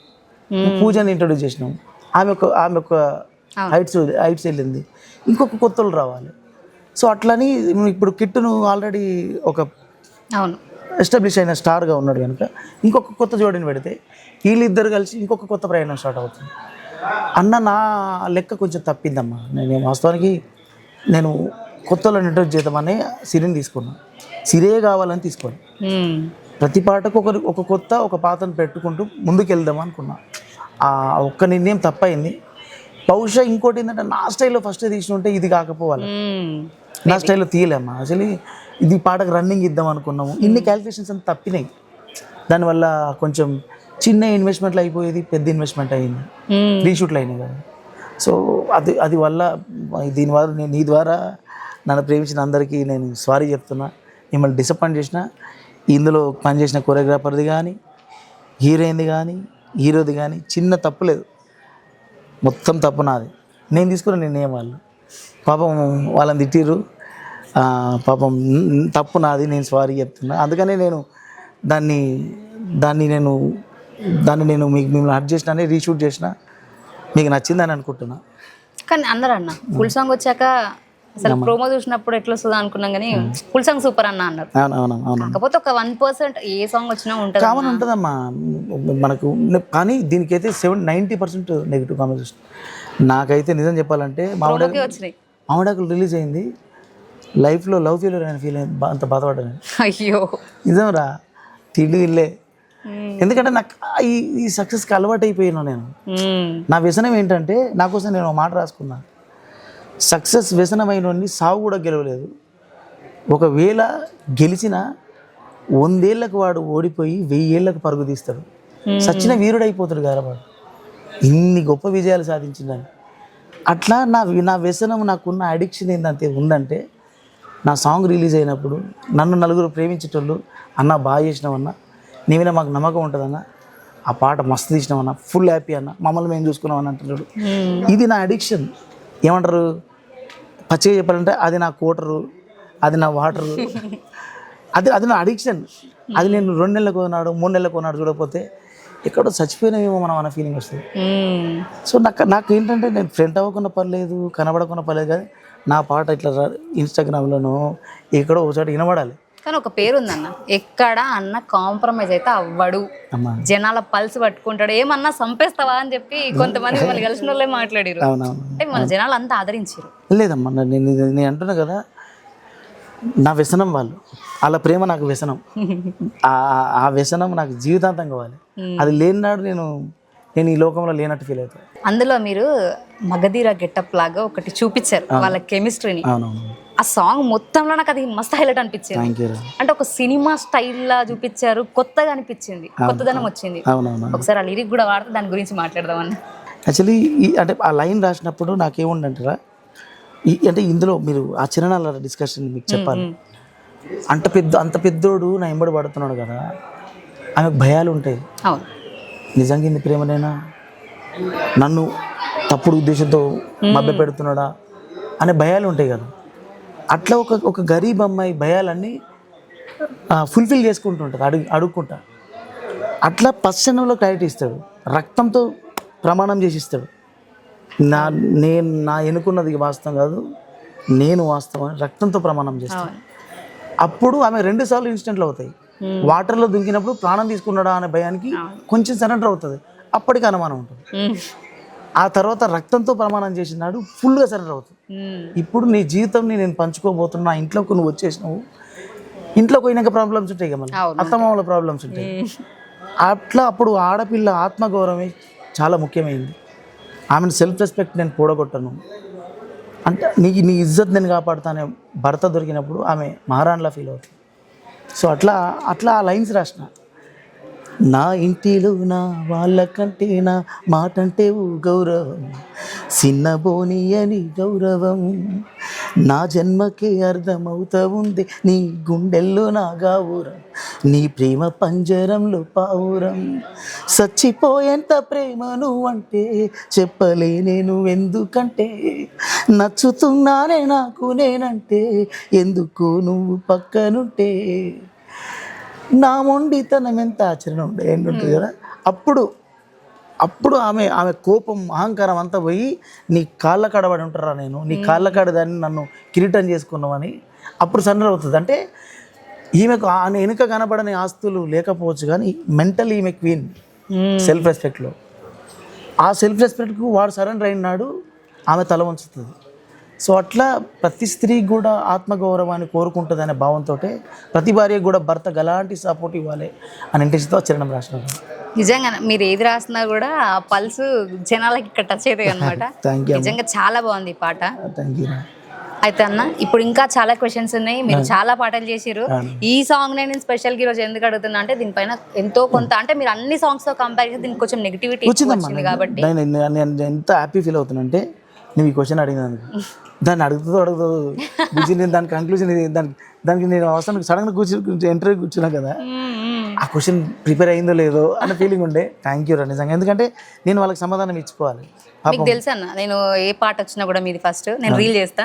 [SPEAKER 1] పూజని ఇంట్రడ్యూస్ చేసినాం, ఆమె ఒక హైట్స్ వెళ్ళింది, ఇంకొక కొత్తలు రావాలి. సో అట్లని ఇప్పుడు కిట్టును ఆల్రెడీ ఒక ఎస్టాబ్లిష్ అయిన స్టార్గా ఉన్నాడు కనుక ఇంకొక కొత్త జోడిని పెడితే వీళ్ళిద్దరు కలిసి ఇంకొక కొత్త ప్రయాణం స్టార్ట్ అవుతుంది అన్న నా లెక్క కొంచెం తప్పిందమ్మా. నేను వాస్తవానికి నేను కొత్తలో ఇంట్రడ్యూస్ చేద్దామని సిరిని తీసుకున్నాను. సిరే కావాలని తీసుకోండి, ప్రతి పాటకు ఒక కొత్త ఒక పాతను పెట్టుకుంటూ ముందుకు వెళ్దాం అనుకున్నా. ఒక్క నిర్ణయం తప్పైంది. బహుశా ఇంకోటి ఏంటంటే నా స్టైల్లో ఫస్ట్ తీసి ఉంటే ఇది కాకపోవాలి, నా స్టైల్లో తీయలేమ్మా. యాక్చువల్లీ ఇది పాటకు రన్నింగ్ ఇద్దాం అనుకున్నాము, ఇన్ని క్యాలిక్యులేషన్స్ అంతా తప్పినాయి. దానివల్ల కొంచెం చిన్న ఇన్వెస్ట్మెంట్లు అయిపోయేది పెద్ద ఇన్వెస్ట్మెంట్ అయింది, రీషూట్లు అయినాయి కదా. సో అది వల్ల దీనివల్ల నేను నీ ద్వారా నన్ను ప్రేమించిన అందరికీ నేను సారీ చెప్తున్నా. మిమ్మల్ని డిసప్పాయింట్ చేసిన, ఇందులో పనిచేసిన కొరియోగ్రాఫర్ది కానీ హీరోయిన్ది కానీ హీరోది కానీ చిన్న తప్పు లేదు, మొత్తం తప్పు నాది. నేను తీసుకున్న నిర్ణయం వాళ్ళు పాపం వాళ్ళని తిట్టిర్రు, పాపం తప్పు నాది, నేను సారీ చెప్తున్నా. అందుకనే నేను దాన్ని నేను మిమ్మల్ని హర్ట్ చేసిన, రీషూట్ చేసిన, మీకు నచ్చిందని అనుకుంటున్నా.
[SPEAKER 2] కానీ అందరూ అన్న ఫుల్ సాంగ్ వచ్చాక అసలు ప్రోమో చూసినప్పుడు ఎట్లా వస్తుందో అనుకున్నాం, కానీ ఫుల్ సాంగ్ సూపర్ అన్న అన్నారు. కాకపోతే ఒక 1% ఏ సాంగ్ వచ్చినా ఉంటుంది,
[SPEAKER 1] కామన్ ఉంటుందమ్మా మనకు. కానీ దీనికైతే 90% నెగిటివ్ కామెంట్స్ వస్తుంది. నాకైతే నిజం చెప్పాలంటే మామిడాకులు రిలీజ్ అయింది, లైఫ్లో లవ్ ఫెయిల్యూర్ అని ఫీల్ అయింది, అంత బాధపడ్డాను.
[SPEAKER 2] అయ్యో
[SPEAKER 1] నిజం రా, తిండి తినలే, ఎందుకంటే నాకు ఈ సక్సెస్కి అలవాటు అయిపోయాను నేను. నా వ్యసనం ఏంటంటే, నా కోసం నేను ఒక మాట రాసుకున్నా, సక్సెస్ వ్యసనమైన సాగు కూడా గెలవలేదు. ఒకవేళ గెలిచిన 100 ఏళ్ళకు వాడు ఓడిపోయి 1000 ఏళ్ళకు పరుగు తీస్తాడు. సచిన వీరుడు అయిపోతాడు కదా వాడు, ఇన్ని గొప్ప విజయాలు సాధించిందని. అట్లా నా వ్యసనం, నాకున్న అడిక్షన్ ఏంటంటే ఉందంటే, నా సాంగ్ రిలీజ్ అయినప్పుడు నన్ను నలుగురు ప్రేమించేటోళ్ళు, అన్న బాగా చేసినావన్నా, నీ మీద మాకు నమ్మకం ఉంటుందన్న, ఆ పాట మస్తు తీసినామన్నా, ఫుల్ హ్యాపీ అన్న, మమ్మల్ని మేము చూసుకున్నామని అంటున్నాడు. ఇది నా అడిక్షన్. ఏమంటారు పచ్చిగా చెప్పాలంటే, అది నా కోటరు, అది నా వాటరు, అది నా అడిక్షన్. అది నేను 2 నెలలకు కొన్నాడు, 3 నెలలకు కొన్నాడు చూడకపోతే ఎక్కడో చచ్చిపోయినామేమో మనం అన్న ఫీలింగ్ వస్తుంది. సో నాకు ఏంటంటే, నేను ఫ్రెండ్ అవ్వకుండా పర్లేదు, కనబడకుండా పర్లేదు, కానీ నా పాట ఇట్లా ఇన్స్టాగ్రామ్లోనో ఎక్కడో ఒకసారి వినబడాలి.
[SPEAKER 2] కానీ ఒక పేరు ఉందన్న, ఎక్కడ అన్న కాంప్రమైజ్ అయితే అవ్వడు, జనాల పల్స్ పట్టుకుంటాడు, ఏమన్నా సంపేస్తావా అని చెప్పి కొంతమంది మిమ్మల్ని కలిసిన వాళ్ళే మాట్లాడారు. అంటే మన జనాలు అంతా ఆదరించారు.
[SPEAKER 1] లేదమ్మా, నేను అంటున్నా కదా, నా వ్యసనం వాళ్ళు, వాళ్ళ ప్రేమ నాకు వ్యసనం. ఆ వ్యసనం నాకు జీవితాంతం కావాలి. అది లేనినాడు నేను ఈ లోకంలో లేనట్టు ఫీల్ అవుతాను.
[SPEAKER 2] అందులో మీరు మగధీర గెటప్ లాగా ఒకటి చూపించారు వాళ్ళ కెమిస్ట్రీని. ఆ సాంగ్ మొత్తంలో నాకు అది మస్త్ హైలైట్ అనిపించింది. అంటే ఒక సినిమా స్టైల్ లా చూపించారు, కొత్తగా అనిపించింది, కొత్తదనం వచ్చింది. ఒకసారి ఆ లిరిక్ కూడా వాడితే దాని గురించి మాట్లాడదామని.
[SPEAKER 1] యాక్చువల్లీ అంటే ఆ లైన్ రాసినప్పుడు నాకేముండంటారా, అంటే ఇందులో మీరు ఆ చిరణాల డిస్కషన్ మీకు చెప్పాలి. అంత పెద్దోడు నా ఎంబడి పడుతున్నాడు కదా, ఆమెకు భయాలు ఉంటాయి. నిజంగా ఇంది ప్రేమనేనా, నన్ను తప్పుడు ఉద్దేశంతో మభ్య పెడుతున్నాడా అనే భయాలు ఉంటాయి కదా. అట్లా ఒక గరీబ్ అమ్మాయి భయాలన్నీ ఫుల్ఫిల్ చేసుకుంటుంటుంది, అడుక్కుంటా. అట్లా పశ్చనంలో క్లారిటీ ఇస్తాడు, రక్తంతో ప్రమాణం చేసి ఇస్తాడు. నా ఎన్నుకున్నది వాస్తవం కాదు, నేను వాస్తవం, రక్తంతో ప్రమాణం చేస్తాను. అప్పుడు ఆమె 2 సార్లు ఇన్సిడెంట్లు అవుతాయి. వాటర్లో దుంకినప్పుడు ప్రాణం తీసుకున్నాడా అనే భయానికి కొంచెం సరెండర్ అవుతుంది, అప్పటికి అనుమానం ఉంటుంది. ఆ తర్వాత రక్తంతో ప్రమాణం చేసినాడు ఫుల్గా సరెండర్ అవుతుంది. ఇప్పుడు నీ జీవితంని నేను పంచుకోబోతున్నా, ఇంట్లోకి నువ్వు వచ్చేసినావు, ఇంట్లోకి పోయినాక ప్రాబ్లమ్స్ ఉంటాయి కదా, అత్తమామల ప్రాబ్లమ్స్ ఉంటాయి. అట్లా అప్పుడు ఆడపిల్ల ఆత్మగౌరవమే చాలా ముఖ్యమైనది. ఆమెను సెల్ఫ్ రెస్పెక్ట్ నేను పోడగొట్టను అంటే, నీ ఇజ్జత్ నేను కాపాడుతానే భర్త దొరికినప్పుడు ఆమె మహారాణిలా ఫీల్ అవుతుంది. సో అట్లా ఆ లైన్స్ రాసిన, నా ఇంటిలో నా వాళ్ళకంటే నా మాటంటే గౌరవం, చిన్నబోని అని గౌరవం, నా జన్మకే అర్థమవుతా ఉంది నీ గుండెల్లో నా గావురం, నీ ప్రేమ పంజరంలో పావురం, చచ్చిపోయేంత ప్రేమ నువ్వంటే చెప్పలేనే నువ్వెందుకంటే, నచ్చుతున్నానే నాకు నేనంటే ఎందుకో నువ్వు పక్కనుంటే, నా మొండితనం ఎంత ఆచరణ ఉండే ఏంటంటుంది కదా. అప్పుడు ఆమె కోపం అహంకారం అంతా పోయి, నీ కాళ్ళ కాడబడి ఉంటారా, నేను నీ కాళ్ళ కాడ దాన్ని నన్ను కిరీటం చేసుకున్నామని అప్పుడు సరెండర్ అవుతుంది. అంటే ఈమెకు వెనుక కనబడని ఆస్తులు లేకపోవచ్చు, కానీ మెంటల్ ఈమె క్వీన్ సెల్ఫ్ రెస్పెక్ట్లో. ఆ సెల్ఫ్ రెస్పెక్ట్కు వాడు సరెండర్ అయినాడు, ఆమె తల వంచుతుంది. సో అట్లా ప్రతి స్త్రీకి కూడా ఆత్మగౌరవాన్ని కోరుకుంటుంది అనే భావంతో ప్రతి భార్యకు కూడా భర్త గలాంటి సపోర్ట్ ఇవ్వాలి అని ఇంటెన్షన్తో చరణం రాసినారు.
[SPEAKER 2] నిజంగా మీరు ఏది రాసినా కూడా ఆ పల్స్ జనాలకి ఇక్కడ టచ్ అవుతాయి అనమాట. నిజంగా చాలా బాగుంది ఈ పాట. అయితే అన్న, ఇప్పుడు ఇంకా చాలా క్వశ్చన్స్ ఉన్నాయి, మీరు చాలా పాటలు చేసిరు. ఈ సాంగ్ నేను స్పెషల్ గా ఈరోజు ఎందుకు అడుగుతున్నా అంటే, దీనిపైన ఎంతో కొంత అంటే మీరు అన్ని సాంగ్స్ తో కంపేర్ చేస్తే దీనికి కొంచెం నెగిటివిటీ వచ్చింది కాబట్టి
[SPEAKER 1] నేను ఎంత హ్యాపీ ఫీల్ అవుతున్నా అంటే, నువ్వు ఈ క్వశ్చన్ అడిగినందుకు. దాన్ని అడుగుతూ బుజ్జి, నేను దాని కంక్లూజన్ దానికి నేను అవసరం సడన్గా ఇంటర్వ్యూ కూర్చున్నా కదా, ఆ క్వశ్చన్ ప్రిపేర్ అయిందో లేదో అన్న ఫీలింగ్ ఉండే. థ్యాంక్ యూ రా నిజంగా, ఎందుకంటే నేను వాళ్ళకి సమాధానం ఇచ్చిపోవాలి.
[SPEAKER 2] మీకు తెలుసా అన్న, నేను ఏ పాట వచ్చినా కూడా మీది ఫస్ట్ నేను రీల్ చేస్తా,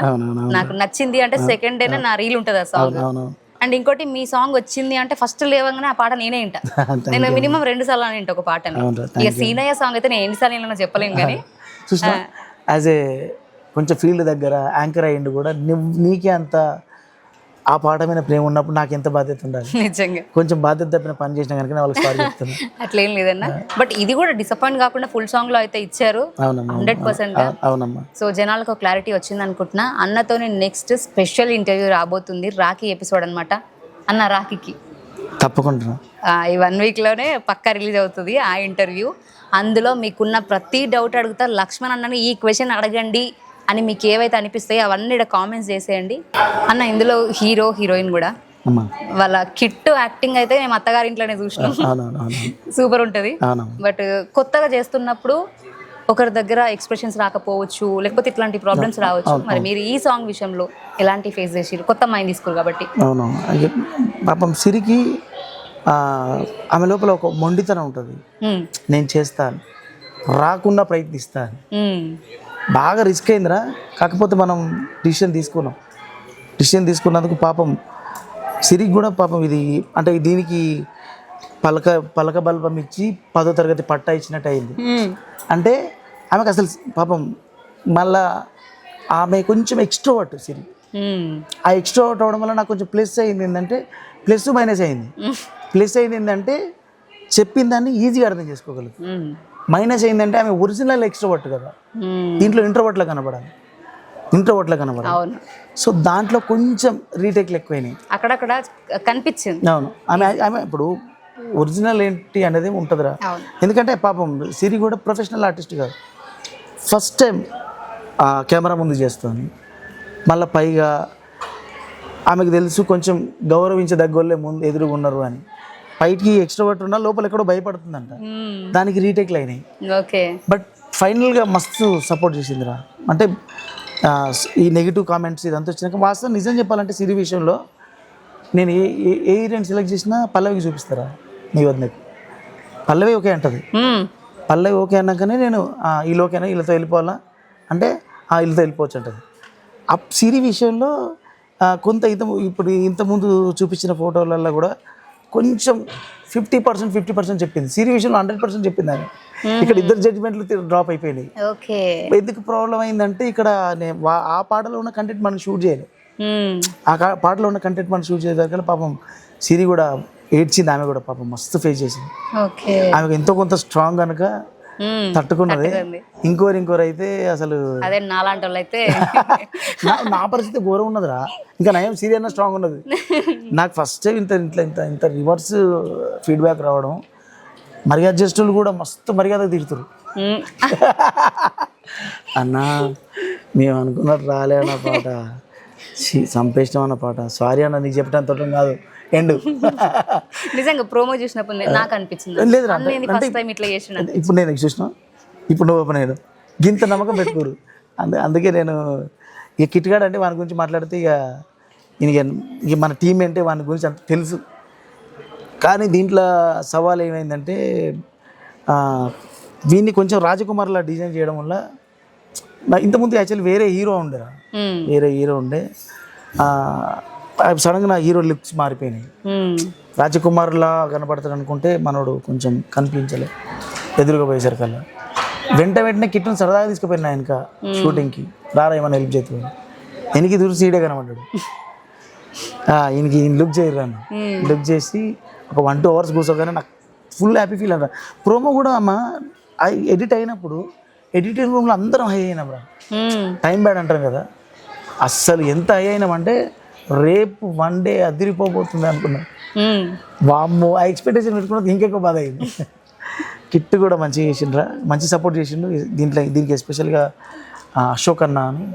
[SPEAKER 2] నాకు నచ్చింది అంటే సెకండ్ డేనే నా రీల్ ఉంటుంది ఆ సాంగ్. అండ్ ఇంకోటి, మీ సాంగ్ వచ్చింది అంటే ఫస్ట్ లేవగానే ఆ పాట నేనే వింటా. నేను మినిమం 2 సార్లు అని వింటా ఒక పాటని. ఇక సీనయ్య సాంగ్ అయితే నేను ఎన్నిసార్లు విన్నా చెప్పలేను కానీ,
[SPEAKER 1] యాజ్ ఏ కొంచెం ఫీల్డ్ దగ్గర యాంకర్ అయ్యిండు కూడా, నీకే అంత ఆ పాట మీద ప్రేమ ఉన్నప్పుడు నాకు ఎంత బాధ్యత ఉండాలి.
[SPEAKER 2] నిజంగా
[SPEAKER 1] కొంచెం బాధ్యత తప్పిన పని చేసినా కనుక వాళ్ళకి సారీ చెప్తున్నా.
[SPEAKER 2] అట్లేం లేదన్నా, బట్ ఇది కూడా డిసప్పాయింట్ కాకుండా ఫుల్ సాంగ్ లో అయితే ఇచ్చారు 100%.
[SPEAKER 1] అవునమ్మా.
[SPEAKER 2] సో జనాలకు క్లారిటీ వచ్చింది అనుకుంటున్నా. అన్నతో నెక్స్ట్ స్పెషల్ ఇంటర్వ్యూ రాబోతుంది, రాఖీ ఎపిసోడ్ అనమాట. అన్న రాఖీకి
[SPEAKER 1] తప్పకుండా.
[SPEAKER 2] ఈ 1 వీక్లోనే పక్కా రిలీజ్ అవుతుంది ఆ ఇంటర్వ్యూ. అందులో మీకున్న ప్రతి డౌట్ అడుగుతా. లక్ష్మణ్ అన్నని ఈ క్వశ్చన్ అడగండి అని మీకు ఏవైతే అనిపిస్తాయో అవన్నీ ఇక్కడ కామెంట్స్ చేసేయండి అన్న. ఇందులో హీరో హీరోయిన్ కూడా
[SPEAKER 1] అమ్మా
[SPEAKER 2] వాళ్ళ కిట్టు యాక్టింగ్ అయితే మేము అత్తగారి ఇంట్లోనే చూసినాం, సూపర్ ఉంటుంది. బట్ కొత్తగా చేస్తున్నప్పుడు ఒకరి దగ్గర ఎక్స్ప్రెషన్స్ రాకపోవచ్చు, లేకపోతే ఇట్లాంటి ప్రాబ్లమ్స్ రావచ్చు. మరి మీరు ఈ సాంగ్ విషయంలో ఎలాంటి ఫేస్ చేసిరు? కొత్త మైండ్ తీసుకోరు కాబట్టి.
[SPEAKER 1] అవును, పాపం సిరికి ఆమె లోపల ఒక మొండితనం ఉంటుంది. నేను చేస్తాను, రాకుండా ప్రయత్నిస్తాను. బాగా రిస్క్ అయిందిరా, కాకపోతే మనం డిసిషన్ తీసుకున్నందుకు పాపం సిరికి కూడా పాపం ఇది అంటే దీనికి పలక బల్బం ఇచ్చి 10వ తరగతి పట్టా ఇచ్చినట్టు అయింది. అంటే ఆమెకు అసలు పాపం మళ్ళా ఆమె కొంచెం ఎక్స్ట్రోవర్ట్ సిరి. ఆ ఎక్స్ట్రోవర్ట్ అవడం వల్ల నాకు కొంచెం ప్లస్ అయింది ఏంటంటే, ప్లస్ మైనస్ అయింది. ప్లస్ అయింది ఏంటంటే చెప్పిన దాన్ని ఈజీగా అర్థం చేసుకోగలదు. మైనస్ అయిందంటే ఆమె ఒరిజినల్ ఎక్స్ట్రోవర్ట్ కదా, దీంట్లో ఇంట్రోవర్ట్లా కనబడాలి. సో దాంట్లో కొంచెం రీటేక్లు ఎక్కువైనాయి,
[SPEAKER 2] అక్కడక్కడ కనిపించింది.
[SPEAKER 1] అవును, ఆమె ఇప్పుడు ఒరిజినల్ ఏంటి అనేది ఉంటుందిరా. ఎందుకంటే పాపం సిరి కూడా ప్రొఫెషనల్ ఆర్టిస్ట్ కాదు, ఫస్ట్ టైం కెమెరా ముందు చేస్తుంది. మళ్ళీ పైగా ఆమెకు తెలుసు కొంచెం గౌరవించదగ్గ వాళ్ళే ముందు ఎదురుగా ఉన్నారు అని. బయటికి ఎక్స్ట్రోవర్ట్ ఉన్నా లోపల ఎక్కడో భయపడుతుందంట, దానికి రీటేక్లు అయినాయి. బట్ ఫైనల్గా మస్తు సపోర్ట్ చేసిందిరా. అంటే ఈ నెగిటివ్ కామెంట్స్ ఇదంతా వచ్చినాక వాస్తవం నిజం చెప్పాలంటే సిరి విషయంలో నేను ఏ హీరోయిన్ సెలెక్ట్ చేసినా పల్లవికి చూపిస్తారా, నీ వద్దకు పల్లవి ఓకే అంటది. పల్లవి ఓకే అన్నాకనే నేను వీళ్ళు ఓకేనా, వీళ్ళతో వెళ్ళిపోవాలా అంటే వీళ్ళతో వెళ్ళిపోవచ్చు అంటది. ఆ సిరి విషయంలో కొంత ఇప్పుడు ఇంతకుముందు చూపించిన ఫోటోలలో కూడా కొంచెం 50% చెప్పింది. సిరి విషయంలో 100% చెప్పింది ఆమె. ఇక్కడ ఇద్దరు జడ్జిమెంట్లు డ్రాప్ అయిపోయినాయి. ఎందుకు ప్రాబ్లం అయిందంటే ఇక్కడ ఆ పాటలో ఉన్న కంటెంట్ మనం షూట్ చేయాలి. ఆ పాటలో ఉన్న కంటెంట్ మనం షూట్ చేసేదాకా పాపం సిరి కూడా ఏడ్చింది. ఆమె కూడా పాపం మస్తు ఫేస్ చేసింది. ఆమెకు ఎంతో కొంత స్ట్రాంగ్ కనుక తట్టుకున్నది. ఇంకోరు అయితే అసలు నా పరిస్థితి ఘోరం ఉన్నదిరా. ఇంకా నయం సిరి అన్న స్ట్రాంగ్ ఉన్నది. నాకు ఫస్ట్ టైం ఇంత రివర్స్ ఫీడ్బ్యాక్ రావడం. మర్యాద చేస్తులు కూడా మస్తు మర్యాద తిడుతురు. అన్నా మేము అనుకున్నట్టు రాలే అన్న పాట, సంపేష్టం అన్న పాట, సారీ అన్న నీకు చెప్పడం తోటం కాదు ఎండు.
[SPEAKER 2] నిజంగా ప్రోమో చూసినప్పుడు నాకు అనిపించింది
[SPEAKER 1] లేదురా. ఇప్పుడు నేను చూసిన, ఇప్పుడు నువ్వు ఓపెన్ అయ్యాడు గింత నమ్మకం పెట్టుకోరు. అందుకే నేను ఇక కిట్గాడు అంటే వాని గురించి మాట్లాడితే ఇక మన టీం అంటే వాని గురించి అంత తెలుసు. కానీ దీంట్లో సవాల్ ఏమైందంటే దీన్ని కొంచెం రాజకుమార్లా డిజైన్ చేయడం వల్ల ఇంతకుముందు యాక్చువల్లీ వేరే హీరో ఉండే సడన్గా నా హీరో లుక్స్ మారిపోయినాయి. రాజకుమార్లా కనపడతాడు అనుకుంటే మనోడు కొంచెం కనిపించలే ఎదురుగా పోయేసరికల్లా. వెంటనే కిట్టును సరదాగా తీసుకుపోయినా వెనక షూటింగ్కి, రారా ఏమైనా హెల్ప్ చేస్తుంది వెనక్కి దూరం సీడే కనబడ్డాడు. ఈయనకి లుక్ చేయరాను, లుక్ చేసి ఒక 1-2 hours కూర్చోగానే నాకు ఫుల్ హ్యాపీ ఫీల్ అన్నా. ప్రోమో కూడా అమ్మ ఎడిట్ అయినప్పుడు ఎడిటింగ్ రూమ్లో అందరం హై అయినాం రా. టైం బ్యాడ్ అంటారు కదా, అస్సలు ఎంత హై అయినామంటే రేపు 1 day అదిరిపోబోతుంది అనుకున్నాను. వామ్మో ఆ ఎక్స్పెక్టేషన్ పెట్టుకున్నది ఇంకెక్కువ బాధ అయింది. కిట్ కూడా మంచిగా చేసిండ్రా, మంచి సపోర్ట్ చేసిండు దీనికి ఎస్పెషల్గా అశోక్ అన్న అని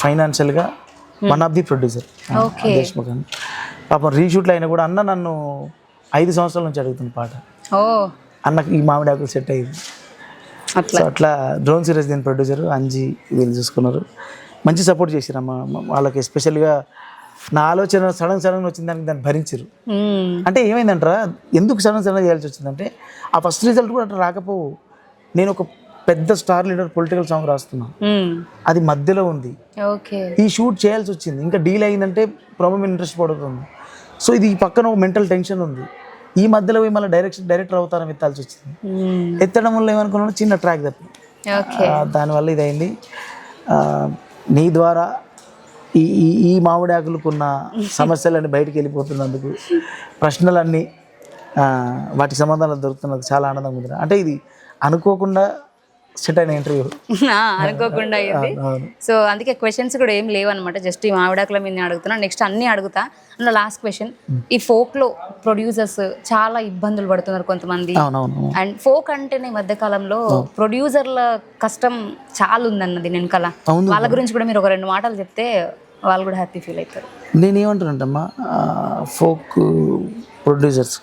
[SPEAKER 1] ఫైనాన్షియల్గా one of the producer Deshmukh అని. పాపం రీషూట్లో అయినా కూడా అన్న నన్ను 5 సంవత్సరాల నుంచి అడుగుతుంది పాట. అన్నకి ఈ మామిడి ఆకులు సెట్ అయ్యింది. సో అట్లా డ్రోన్ సిరీస్ దీని ప్రొడ్యూసర్ అంజీ వీళ్ళు చూసుకున్నారు, మంచి సపోర్ట్ చేసిరమ్మ. వాళ్ళకి ఎస్పెషల్గా నా ఆలోచన సడన్ వచ్చింది, దాన్ని భరించరు. అంటే ఏమైందంటారా, ఎందుకు సడన్ చేయాల్సి వచ్చిందంటే ఆ ఫస్ట్ రిజల్ట్ కూడా అట్లా రాకపోవు. నేను ఒక పెద్ద స్టార్ లీడర్ పొలిటికల్ సాంగ్ రాస్తున్నా, అది మధ్యలో ఉంది, ఈ షూట్ చేయాల్సి వచ్చింది. ఇంకా డీల్ అయిందంటే ప్రాబ్లం ఇంట్రెస్ట్ పడుతుంది. సో ఇది పక్కన ఒక మెంటల్ టెన్షన్ ఉంది. ఈ మధ్యలో పోయి మళ్ళీ డైరెక్టర్ అవుతారని ఎత్తాల్సి వచ్చింది. ఎత్తడం వల్ల ఏమనుకున్నాను, చిన్న ట్రాక్ తప్పి దానివల్ల ఇది అయింది. నీ ద్వారా ఈ మామిడి ఆకులకున్న సమస్యలన్నీ బయటికి వెళ్ళిపోతున్నందుకు, ప్రశ్నలన్నీ వాటి సమాధానాలు దొరుకుతున్నందుకు చాలా ఆనందంగా ఉంది. అంటే ఇది అనుకోకుండా సెట్ అయిన ఇంటర్వ్యూ.
[SPEAKER 2] అనుకోకుండా అయింది. సో అందుకే క్వశ్చన్స్ కూడా ఏం లేవన్నమాట, జస్ట్ ఈ మామిడాకుల మీద అడుగుతున్నా. నెక్స్ట్ అన్నీ అడుగుతా. అన్న లాస్ట్ క్వశ్చన్, ఈ ఫోక్లో ప్రొడ్యూసర్స్ చాలా ఇబ్బందులు పడుతున్నారు కొంతమంది. అండ్ ఫోక్ అంటేనే ఈ మధ్య కాలంలో ప్రొడ్యూసర్ల కష్టం చాలా ఉందన్నది వెనకాల. వాళ్ళ గురించి కూడా మీరు ఒక 2 మాటలు చెప్తే వాళ్ళు కూడా హ్యాపీ ఫీల్ అవుతారు.
[SPEAKER 1] నేనేమంటానంటమ్మా, ఫోక్ ప్రొడ్యూసర్స్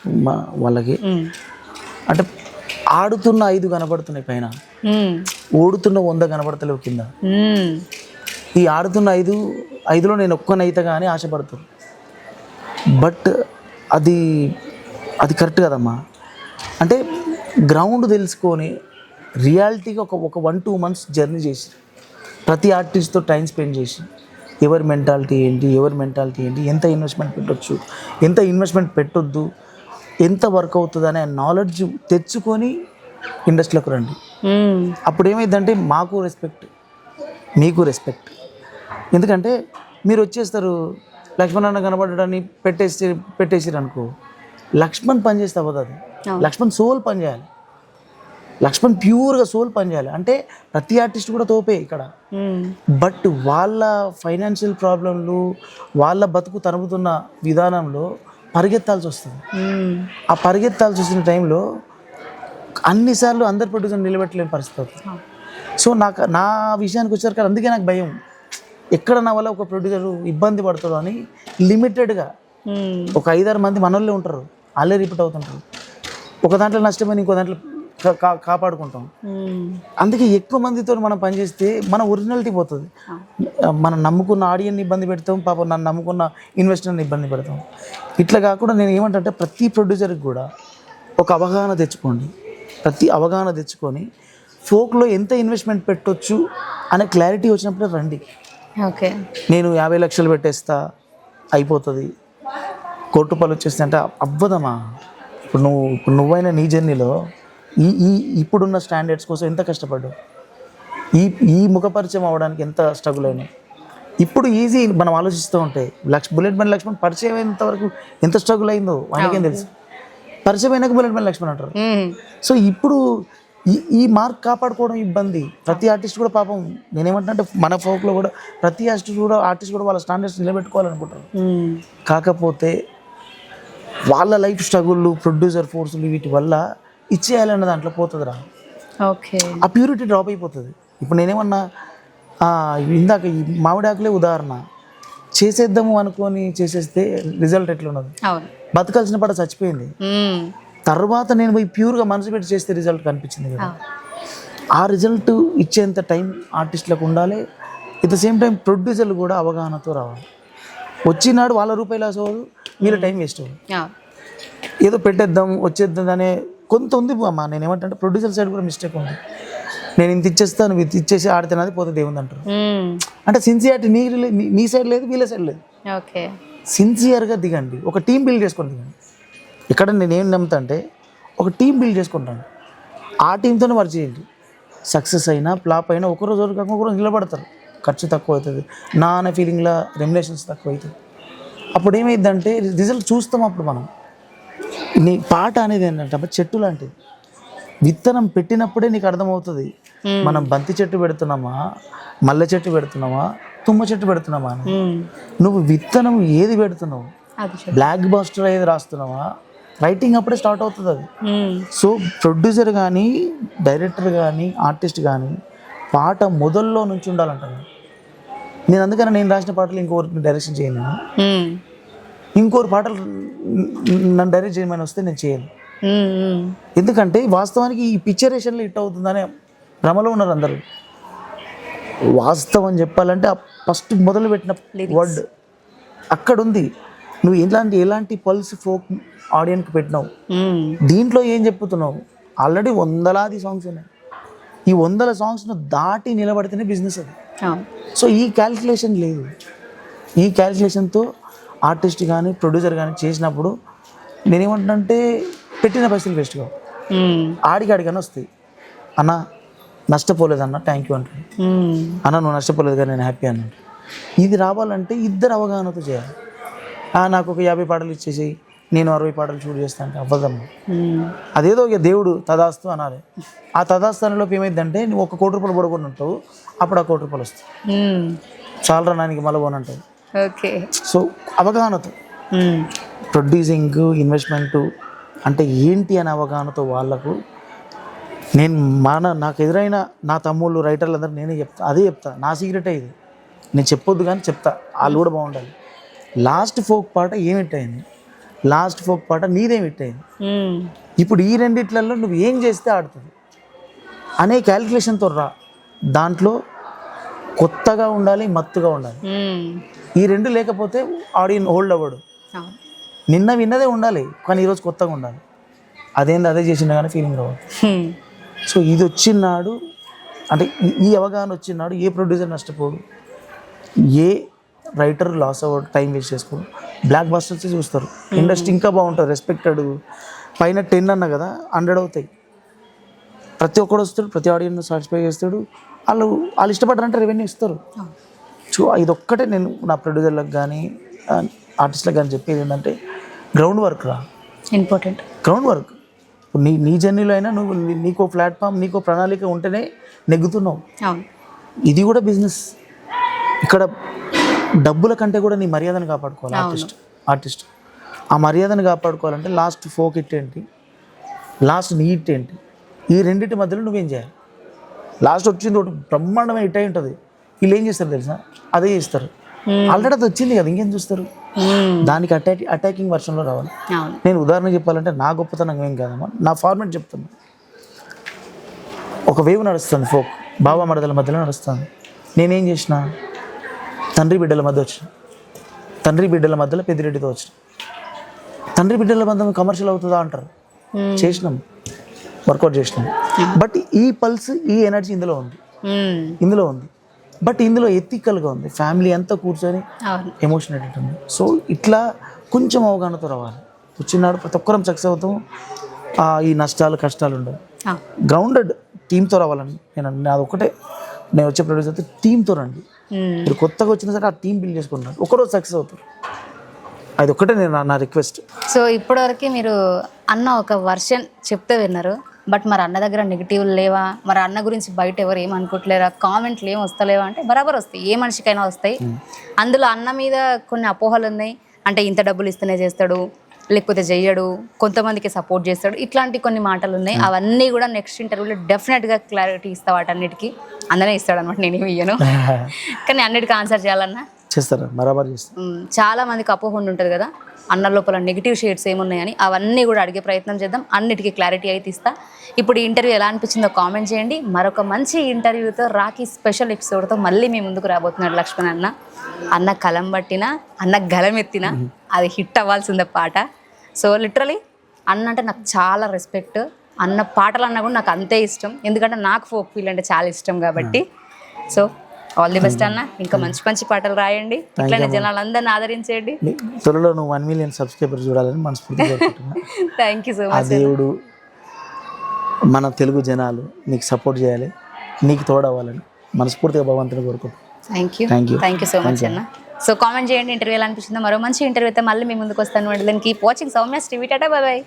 [SPEAKER 1] వాళ్ళకి అంటే ఆడుతున్న 5 కనబడుతున్నాయి పైన, ఓడుతున్న 100 కనబడతలేవు కింద. ఈ ఆడుతున్న 5లో నేను ఒక్కనైతే కానీ ఆశపడతాను. బట్ అది కరెక్ట్ కదమ్మా. అంటే గ్రౌండ్ తెలుసుకొని రియాలిటీగా ఒక 1-2 months జర్నీ చేసి ప్రతి ఆర్టిస్ట్తో టైం స్పెండ్ చేసి ఎవరి మెంటాలిటీ ఏంటి, ఎంత ఇన్వెస్ట్మెంట్ పెట్టొచ్చు, ఎంత ఇన్వెస్ట్మెంట్ పెట్టొద్దు, ఎంత వర్క్ అవుతుంది అనే నాలెడ్జ్ తెచ్చుకొని ఇండస్ట్రీలోకి రండి. అప్పుడు ఏమైందంటే మాకు రెస్పెక్ట్, మీకు రెస్పెక్ట్. ఎందుకంటే మీరు వచ్చేస్తారు, లక్ష్మణ్ అన్న కనబడడాన్ని పెట్టేసిరు అనుకో, లక్ష్మణ్ పని చేస్తే అవ్వదు. అది లక్ష్మణ్ సోల్ పని చేయాలి, లక్ష్మణ్ ప్యూర్గా సోల్ పని చేయాలి. అంటే ప్రతి ఆర్టిస్ట్ కూడా తోపే ఇక్కడ. బట్ వాళ్ళ ఫైనాన్షియల్ ప్రాబ్లంలు, వాళ్ళ బతుకు తరుముతున్న విధానంలో పరిగెత్తాల్సి వస్తుంది. ఆ పరిగెత్తాల్సి వచ్చిన టైంలో అన్నిసార్లు అందరి ప్రొడ్యూసర్ నిలబెట్టలేని పరిస్థితి అవుతుంది. సో నా విషయానికి వచ్చారు కదా, అందుకే నాకు భయం, ఎక్కడ నా వల్ల ఒక ప్రొడ్యూసర్ ఇబ్బంది పడతాడు అని. లిమిటెడ్గా ఒక 5-6 మంది మనోళ్ళే ఉంటారు, వాళ్ళే రిపీట్ అవుతుంటారు. ఒక దాంట్లో నష్టపోయి ఇంకో దాంట్లో కాపాడుకుంటాం. అందుకే ఎక్కువ మందితో మనం పనిచేస్తే మన ఒరిజినాలిటీ పోతుంది. మనం నమ్ముకున్న ఆడియన్ని ఇబ్బంది పెడతాం, పాపం నన్ను నమ్ముకున్న ఇన్వెస్టర్ని ఇబ్బంది పెడతాం. ఇట్లా కాకుండా నేను ఏమంటే ప్రతి ప్రొడ్యూసర్కి కూడా ఒక అవగాహన తెచ్చుకోండి. ప్రతి అవగాహన తెచ్చుకొని ఫోక్లో ఎంత ఇన్వెస్ట్మెంట్ పెట్టొచ్చు అనే క్లారిటీ వచ్చినప్పుడే రండి.
[SPEAKER 2] ఓకే, నేను
[SPEAKER 1] 50 లక్షలు పెట్టేస్తా అయిపోతుంది, ₹1,00,00,000 వచ్చేస్తా అంటే అవ్వదమ్మా. ఇప్పుడు నువ్వైనా నీ జర్నీలో ఇప్పుడున్న స్టాండర్డ్స్ కోసం ఎంత కష్టపడ్డావు, ఈ ముఖపరిచయం అవ్వడానికి ఎంత స్ట్రగుల్ అయినాయి. ఇప్పుడు ఈజీ మనం ఆలోచిస్తూ ఉంటే బుల్లెట్ బండి లక్ష్మణ్ పరిచయం అయినంత వరకు ఎంత స్ట్రగుల్ అయిందో మనకేం తెలుసు. పరిచయం అయినాక బుల్లెట్ బండి లక్ష్మణ్ అంటారు. సో ఇప్పుడు ఈ మార్క్ కాపాడుకోవడం ఇబ్బంది. ప్రతి ఆర్టిస్ట్ కూడా పాపం, నేనేమంటున్నా మన ఫోక్లో కూడా ప్రతి ఆర్టిస్ట్ కూడా వాళ్ళ స్టాండర్డ్స్ నిలబెట్టుకోవాలనుకుంటారు. కాకపోతే వాళ్ళ లైఫ్ స్ట్రగుళ్ళు, ప్రొడ్యూసర్ ఫోర్సులు, వీటి వల్ల ఇచ్చేయాలన్న దాంట్లో పోతుందిరా.
[SPEAKER 2] ఓకే,
[SPEAKER 1] ఆ ప్యూరిటీ డ్రాప్ అయిపోతుంది. ఇప్పుడు నేనేమన్నా ఇందాక ఈ మామిడాకులే ఉదాహరణ, చేసేద్దాము అనుకొని చేసేస్తే రిజల్ట్ ఎట్లున్నది. బతకాల్సిన పడ చచ్చిపోయింది. తర్వాత నేను పోయి ప్యూర్గా మనసు పెట్టి చేస్తే రిజల్ట్ కనిపించింది కదా. ఆ రిజల్ట్ ఇచ్చేంత టైం ఆర్టిస్టులకు ఉండాలి. ఎట్ ద సేమ్ టైం ప్రొడ్యూసర్లు కూడా అవగాహనతో రావాలి. వచ్చినాడు వాళ్ళ రూపాయలు అసలు వీళ్ళ టైం వేస్ట్ అవ్వదు. ఏదో పెట్టేద్దాం వచ్చేద్దాం అనే కొంత ఉంది అమ్మా. నేను ఏమంటే ప్రొడ్యూసర్ సైడ్ కూడా మిస్టేక్ ఉంది. నేను ఇంత ఇచ్చేస్తాను, నువ్వు ఇంత ఇచ్చేసి ఆడితేనది పోతే దేవుంది అంటారు. అంటే సిన్సియారిటీ నీ సైడ్ లేదు, వీళ్ళ సైడ్ లేదు.
[SPEAKER 2] ఓకే,
[SPEAKER 1] సిన్సియర్గా దిగండి, ఒక టీం బిల్డ్ చేసుకొని దిగండి. ఇక్కడ నేనేం నమ్ముతా అంటే ఒక టీం బిల్డ్ చేసుకుంటాను, ఆ టీంతోనే వర్క్ చేయండి. సక్సెస్ అయినా ఫ్లాప్ అయినా ఒకరోజు కాకుండా ఒకరోజు నిలబడతారు. ఖర్చు తక్కువ అవుతుంది, నా అనే ఫీలింగ్లో రెమ్యునేషన్స్ తక్కువ అవుతుంది. అప్పుడు ఏమైందంటే రిజల్ట్ చూస్తాం. అప్పుడు మనం నీ పాట అనేది ఏంటంటే చెట్టు లాంటిది. విత్తనం పెట్టినప్పుడే నీకు అర్థమవుతుంది మనం బంతి చెట్టు పెడుతున్నామా, మల్లె చెట్టు పెడుతున్నామా, తుమ్మ చెట్టు పెడుతున్నామా అని. నువ్వు విత్తనం ఏది పెడుతున్నావు, బ్లాక్ బాస్టర్ ఏది రాస్తున్నావా, రైటింగ్ అప్పుడే స్టార్ట్ అవుతుంది అది. సో ప్రొడ్యూసర్ కానీ, డైరెక్టర్ కానీ, ఆర్టిస్ట్ కానీ పాట మొదల్లో నుంచి ఉండాలంటాను నేను. అందుకని నేను రాసిన పాటలు ఇంకొకరికి డైరెక్షన్ చేయను. ఇంకోరు పాటలు నన్ను డైరెక్ట్ చేయమని వస్తే నేను చేయను. ఎందుకంటే వాస్తవానికి ఈ పిక్చరేషన్లో హిట్ అవుతుందనే భ్రమలో ఉన్నారు అందరూ. వాస్తవం చెప్పాలంటే ఫస్ట్ మొదలు పెట్టిన వర్డ్ అక్కడ ఉంది. నువ్వు ఎలాంటి పల్స్ ఫోక్ ఆడియన్కి పెట్టినావు, దీంట్లో ఏం చెప్పుతున్నావు. ఆల్రెడీ 100 సాంగ్స్ ఉన్నాయి. ఈ 100 సాంగ్స్ను దాటి నిలబడితేనే బిజినెస్ అది. సో ఈ క్యాల్కులేషన్ లేదు. ఈ క్యాల్కులేషన్తో ఆర్టిస్ట్ కానీ ప్రొడ్యూసర్ కానీ చేసినప్పుడు నేనేమంటున్నానంటే పెట్టిన పైసలు వేస్ట్ కావు. ఆడికన్నా వస్తాయి. అన్న నష్టపోలేదన్న, థ్యాంక్ యూ అంటాడు. అన్న నువ్వు నష్టపోలేదు కానీ నేను హ్యాపీ అన్నాడు. ఇది రావాలంటే ఇద్దరు అవగాహనతో చేయాలి. నాకు ఒక 50 పాటలు ఇచ్చేసి నేను 60 పాటలు షూట్ చేస్తాను అంటే అవ్వదమ్మా. అదేదో ఇక దేవుడు తదాస్తు అనాలి. ఆ తదాస్తు అనేలోపు ఏమైందంటే నువ్వు 1 కోటి రూపాయలు పడుకొని ఉంటావు, అప్పుడు ఆ 1 కోటి రూపాయలు వస్తాయి. చాలా నానికి మళ్ళీ పోనంటావు.
[SPEAKER 2] ఓకే.
[SPEAKER 1] సో అవగాహనతో ప్రొడ్యూసింగ్, ఇన్వెస్ట్మెంట్ అంటే ఏంటి అనే అవగాహనతో వాళ్ళకు నేను నాకు ఎదురైన నా తమ్ముళ్ళు రైటర్లు అందరూ నేనే చెప్తా, అదే చెప్తా. నా సీక్రెటే ఇది, నేను చెప్పొద్దు కానీ చెప్తా, వాళ్ళు కూడా బాగుండాలి. లాస్ట్ ఫోక్ పాట ఏం హిట్ అయింది, లాస్ట్ ఫోక్ పాట నీదేం హిట్ అయింది, ఇప్పుడు ఈ రెండిట్లలో నువ్వు ఏం చేస్తే ఆడుతుంది అనే క్యాలిక్యులేషన్తో రా. దాంట్లో కొత్తగా ఉండాలి, మత్తుగా ఉండాలి. ఈ రెండు లేకపోతే ఆడియన్ హోల్డ్ అవ్వడు. నిన్న విన్నదే ఉండాలి కానీ ఈరోజు కొత్తగా ఉండాలి. అదేంది అదే చేసిండే కానీ ఫీలింగ్ రావాలి. సో ఇది వచ్చినాడు అంటే ఈ అవగాహన వచ్చినాడు ఏ ప్రొడ్యూసర్ నష్టపోడు, ఏ రైటర్ లాస్ అవ్వడు, టైం వేస్ట్ చేసుకోడు. బ్లాక్ బస్టర్స్ చూస్తారు, ఇండస్ట్రీ ఇంకా బాగుంటుంది, రెస్పెక్టెడ్. పైన 10 అన్నా కదా 100 అవుతాయి. ప్రతి ఒక్కడు వస్తాడు, ప్రతి ఆడియన్స్ సాటిస్ఫై చేస్తాడు. వాళ్ళు ఇష్టపడ్డారంటే రెవెన్యూ ఇస్తారు. సో ఇదొక్కటే నేను నా ప్రొడ్యూసర్లకు కానీ ఆర్టిస్ట్లకు కానీ చెప్పేది ఏంటంటే గ్రౌండ్ వర్క్ రా,
[SPEAKER 2] ఇంపార్టెంట్
[SPEAKER 1] గ్రౌండ్ వర్క్. నీ జర్నీలో అయినా నువ్వు నీకో ప్లాట్ఫామ్, నీకో ప్రణాళిక ఉంటేనే నెగ్గుతున్నావు. ఇది కూడా బిజినెస్. ఇక్కడ డబ్బుల కంటే కూడా నీ మర్యాదను కాపాడుకోవాలి ఆర్టిస్ట్. ఆ మర్యాదను కాపాడుకోవాలంటే లాస్ట్ ఫోక్ హిట్ ఏంటి, లాస్ట్ నీ హిట్ ఏంటి, ఈ రెండింటి మధ్యలో నువ్వేం చేయాలి. లాస్ట్ వచ్చింది ఒకటి బ్రహ్మాండమైన హిట్ అయి ఉంటుంది, వీళ్ళు ఏం చేస్తారు తెలుసా, అదే చేస్తారు. ఆల్రెడీ అది వచ్చింది కదా, ఇంకేం చూస్తారు. దానికి అటాకింగ్ వర్షన్లో రావాలి. నేను ఉదాహరణ చెప్పాలంటే నా గొప్పతనం ఏం కాదమ్మా, నా ఫార్మాట్ చెప్తాను. ఒక వేవ్ నడుస్తుంది, ఫోక్ బాబా మరదల మధ్యలో నడుస్తుంది. నేనేం చేసిన, తండ్రి బిడ్డల మధ్య వచ్చిన, తండ్రి బిడ్డల మధ్యలో పెద్దిరెడ్డితో వచ్చిన. తండ్రి బిడ్డల మధ్య కమర్షియల్ అవుతుందా అంటారు, చేసినాం, వర్కౌట్ చేసినాం. బట్ ఈ పల్స్, ఈ ఎనర్జీ ఇందులో ఉంది. బట్ ఇందులో ఎథికల్గా ఉంది. ఫ్యామిలీ అంతా కూర్చొని ఎమోషనల్ ఉంది. సో ఇట్లా కొంచెం అవగాహనతో రావాలి. వచ్చినాడు ప్రతి ఒక్కరం సక్సెస్ అవుతాం. ఈ నష్టాలు కష్టాలు ఉండవు. గ్రౌండెడ్ టీంతో రావాలని నాది ఒకటే. నేను వచ్చే ప్రొడ్యూసర్ అయితే టీంతో రండి. మీరు కొత్తగా వచ్చినా సరే ఆ టీం బిల్డ్ చేసుకుంటారు, ఒకరోజు సక్సెస్ అవుతారు. అది ఒక్కటే నేను నా రిక్వెస్ట్.
[SPEAKER 2] సో ఇప్పటివరకు మీరు అన్న ఒక వర్షన్ చెప్తే విన్నారు, బట్ మరి అన్న దగ్గర నెగిటివ్లు లేవా, మరి అన్న గురించి బయట ఎవరు ఏమనుకోవట్లేరా, కామెంట్లు ఏం వస్తలేవా అంటే బరాబర్ వస్తాయి, ఏ మనిషికైనా వస్తాయి. అందులో అన్న మీద కొన్ని అపోహలు ఉన్నాయి. అంటే ఇంత డబ్బులు ఇస్తేనే చేస్తాడు, లేకపోతే చెయ్యడు, కొంతమందికి సపోర్ట్ చేస్తాడు, ఇట్లాంటి కొన్ని మాటలు ఉన్నాయి. అవన్నీ కూడా నెక్స్ట్ ఇంటర్వ్యూలో డెఫినెట్గా క్లారిటీ ఇస్తా. వాటన్నిటికీ అందనే ఇస్తాడు అనమాట, నేనేమి ఇయ్యను. కానీ అన్నిటికీ ఆన్సర్ చేయాలన్నా
[SPEAKER 1] చేస్తారు, బరాబర్ చేస్తారు.
[SPEAKER 2] చాలా మందికి అపోహ ఉంటుంది కదా అన్న లోపల నెగిటివ్ షేడ్స్ ఏమున్నాయని, అవన్నీ కూడా అడిగే ప్రయత్నం చేద్దాం. అన్నిటికీ క్లారిటీ అయితే ఇస్తా. ఇప్పుడు ఈ ఇంటర్వ్యూ ఎలా అనిపించిందో కామెంట్ చేయండి. మరొక మంచి ఇంటర్వ్యూతో, రాఖీ స్పెషల్ ఎపిసోడ్తో మళ్ళీ మీ ముందుకు రాబోతున్నాడు లక్ష్మణ్ అన్న. అన్న కలం పట్టినా, అన్న గలం ఎత్తినా అది హిట్ అవ్వాల్సిందే పాట. సో లిటరలీ అన్న అంటే నాకు చాలా రెస్పెక్ట్. అన్న పాటలు అన్నా కూడా నాకు అంతే ఇష్టం, ఎందుకంటే నాకు ఫోక్ ఫీల్ అంటే చాలా ఇష్టం కాబట్టి. సో ఆల్ ది బెస్ట్ అన్న, ఇంకా మంచి మంచి పాటలు రాయండి, ఇట్లనే జనాలందరినీ ఆదరించండి.
[SPEAKER 1] త్వరలో నువ్వు 1 million సబ్స్క్రైబర్స్ చూడాలని మనస్ఫూర్తిగా కోరుకుంటున్నా.
[SPEAKER 2] Thank you so much.
[SPEAKER 1] దేవుడు మన తెలుగు జనాలు నీకు సపోర్ట్ చేయాలి, నీకు తోడవ్వాలని మనస్ఫూర్తిగా భగవంతుని కోరుకుంటున్నాను.
[SPEAKER 2] థ్యాంక్ యూ సో మచ్ అన్న. సో కామెంట్ చేయండి ఇంటర్వ్యూ ఎలా అనిపించిందో. మరో మంచి ఇంటర్వ్యూ అయితే మళ్ళీ మీ ముందుకు వస్తాను. దానికి keep watching Soumya's TV. Tata, by by.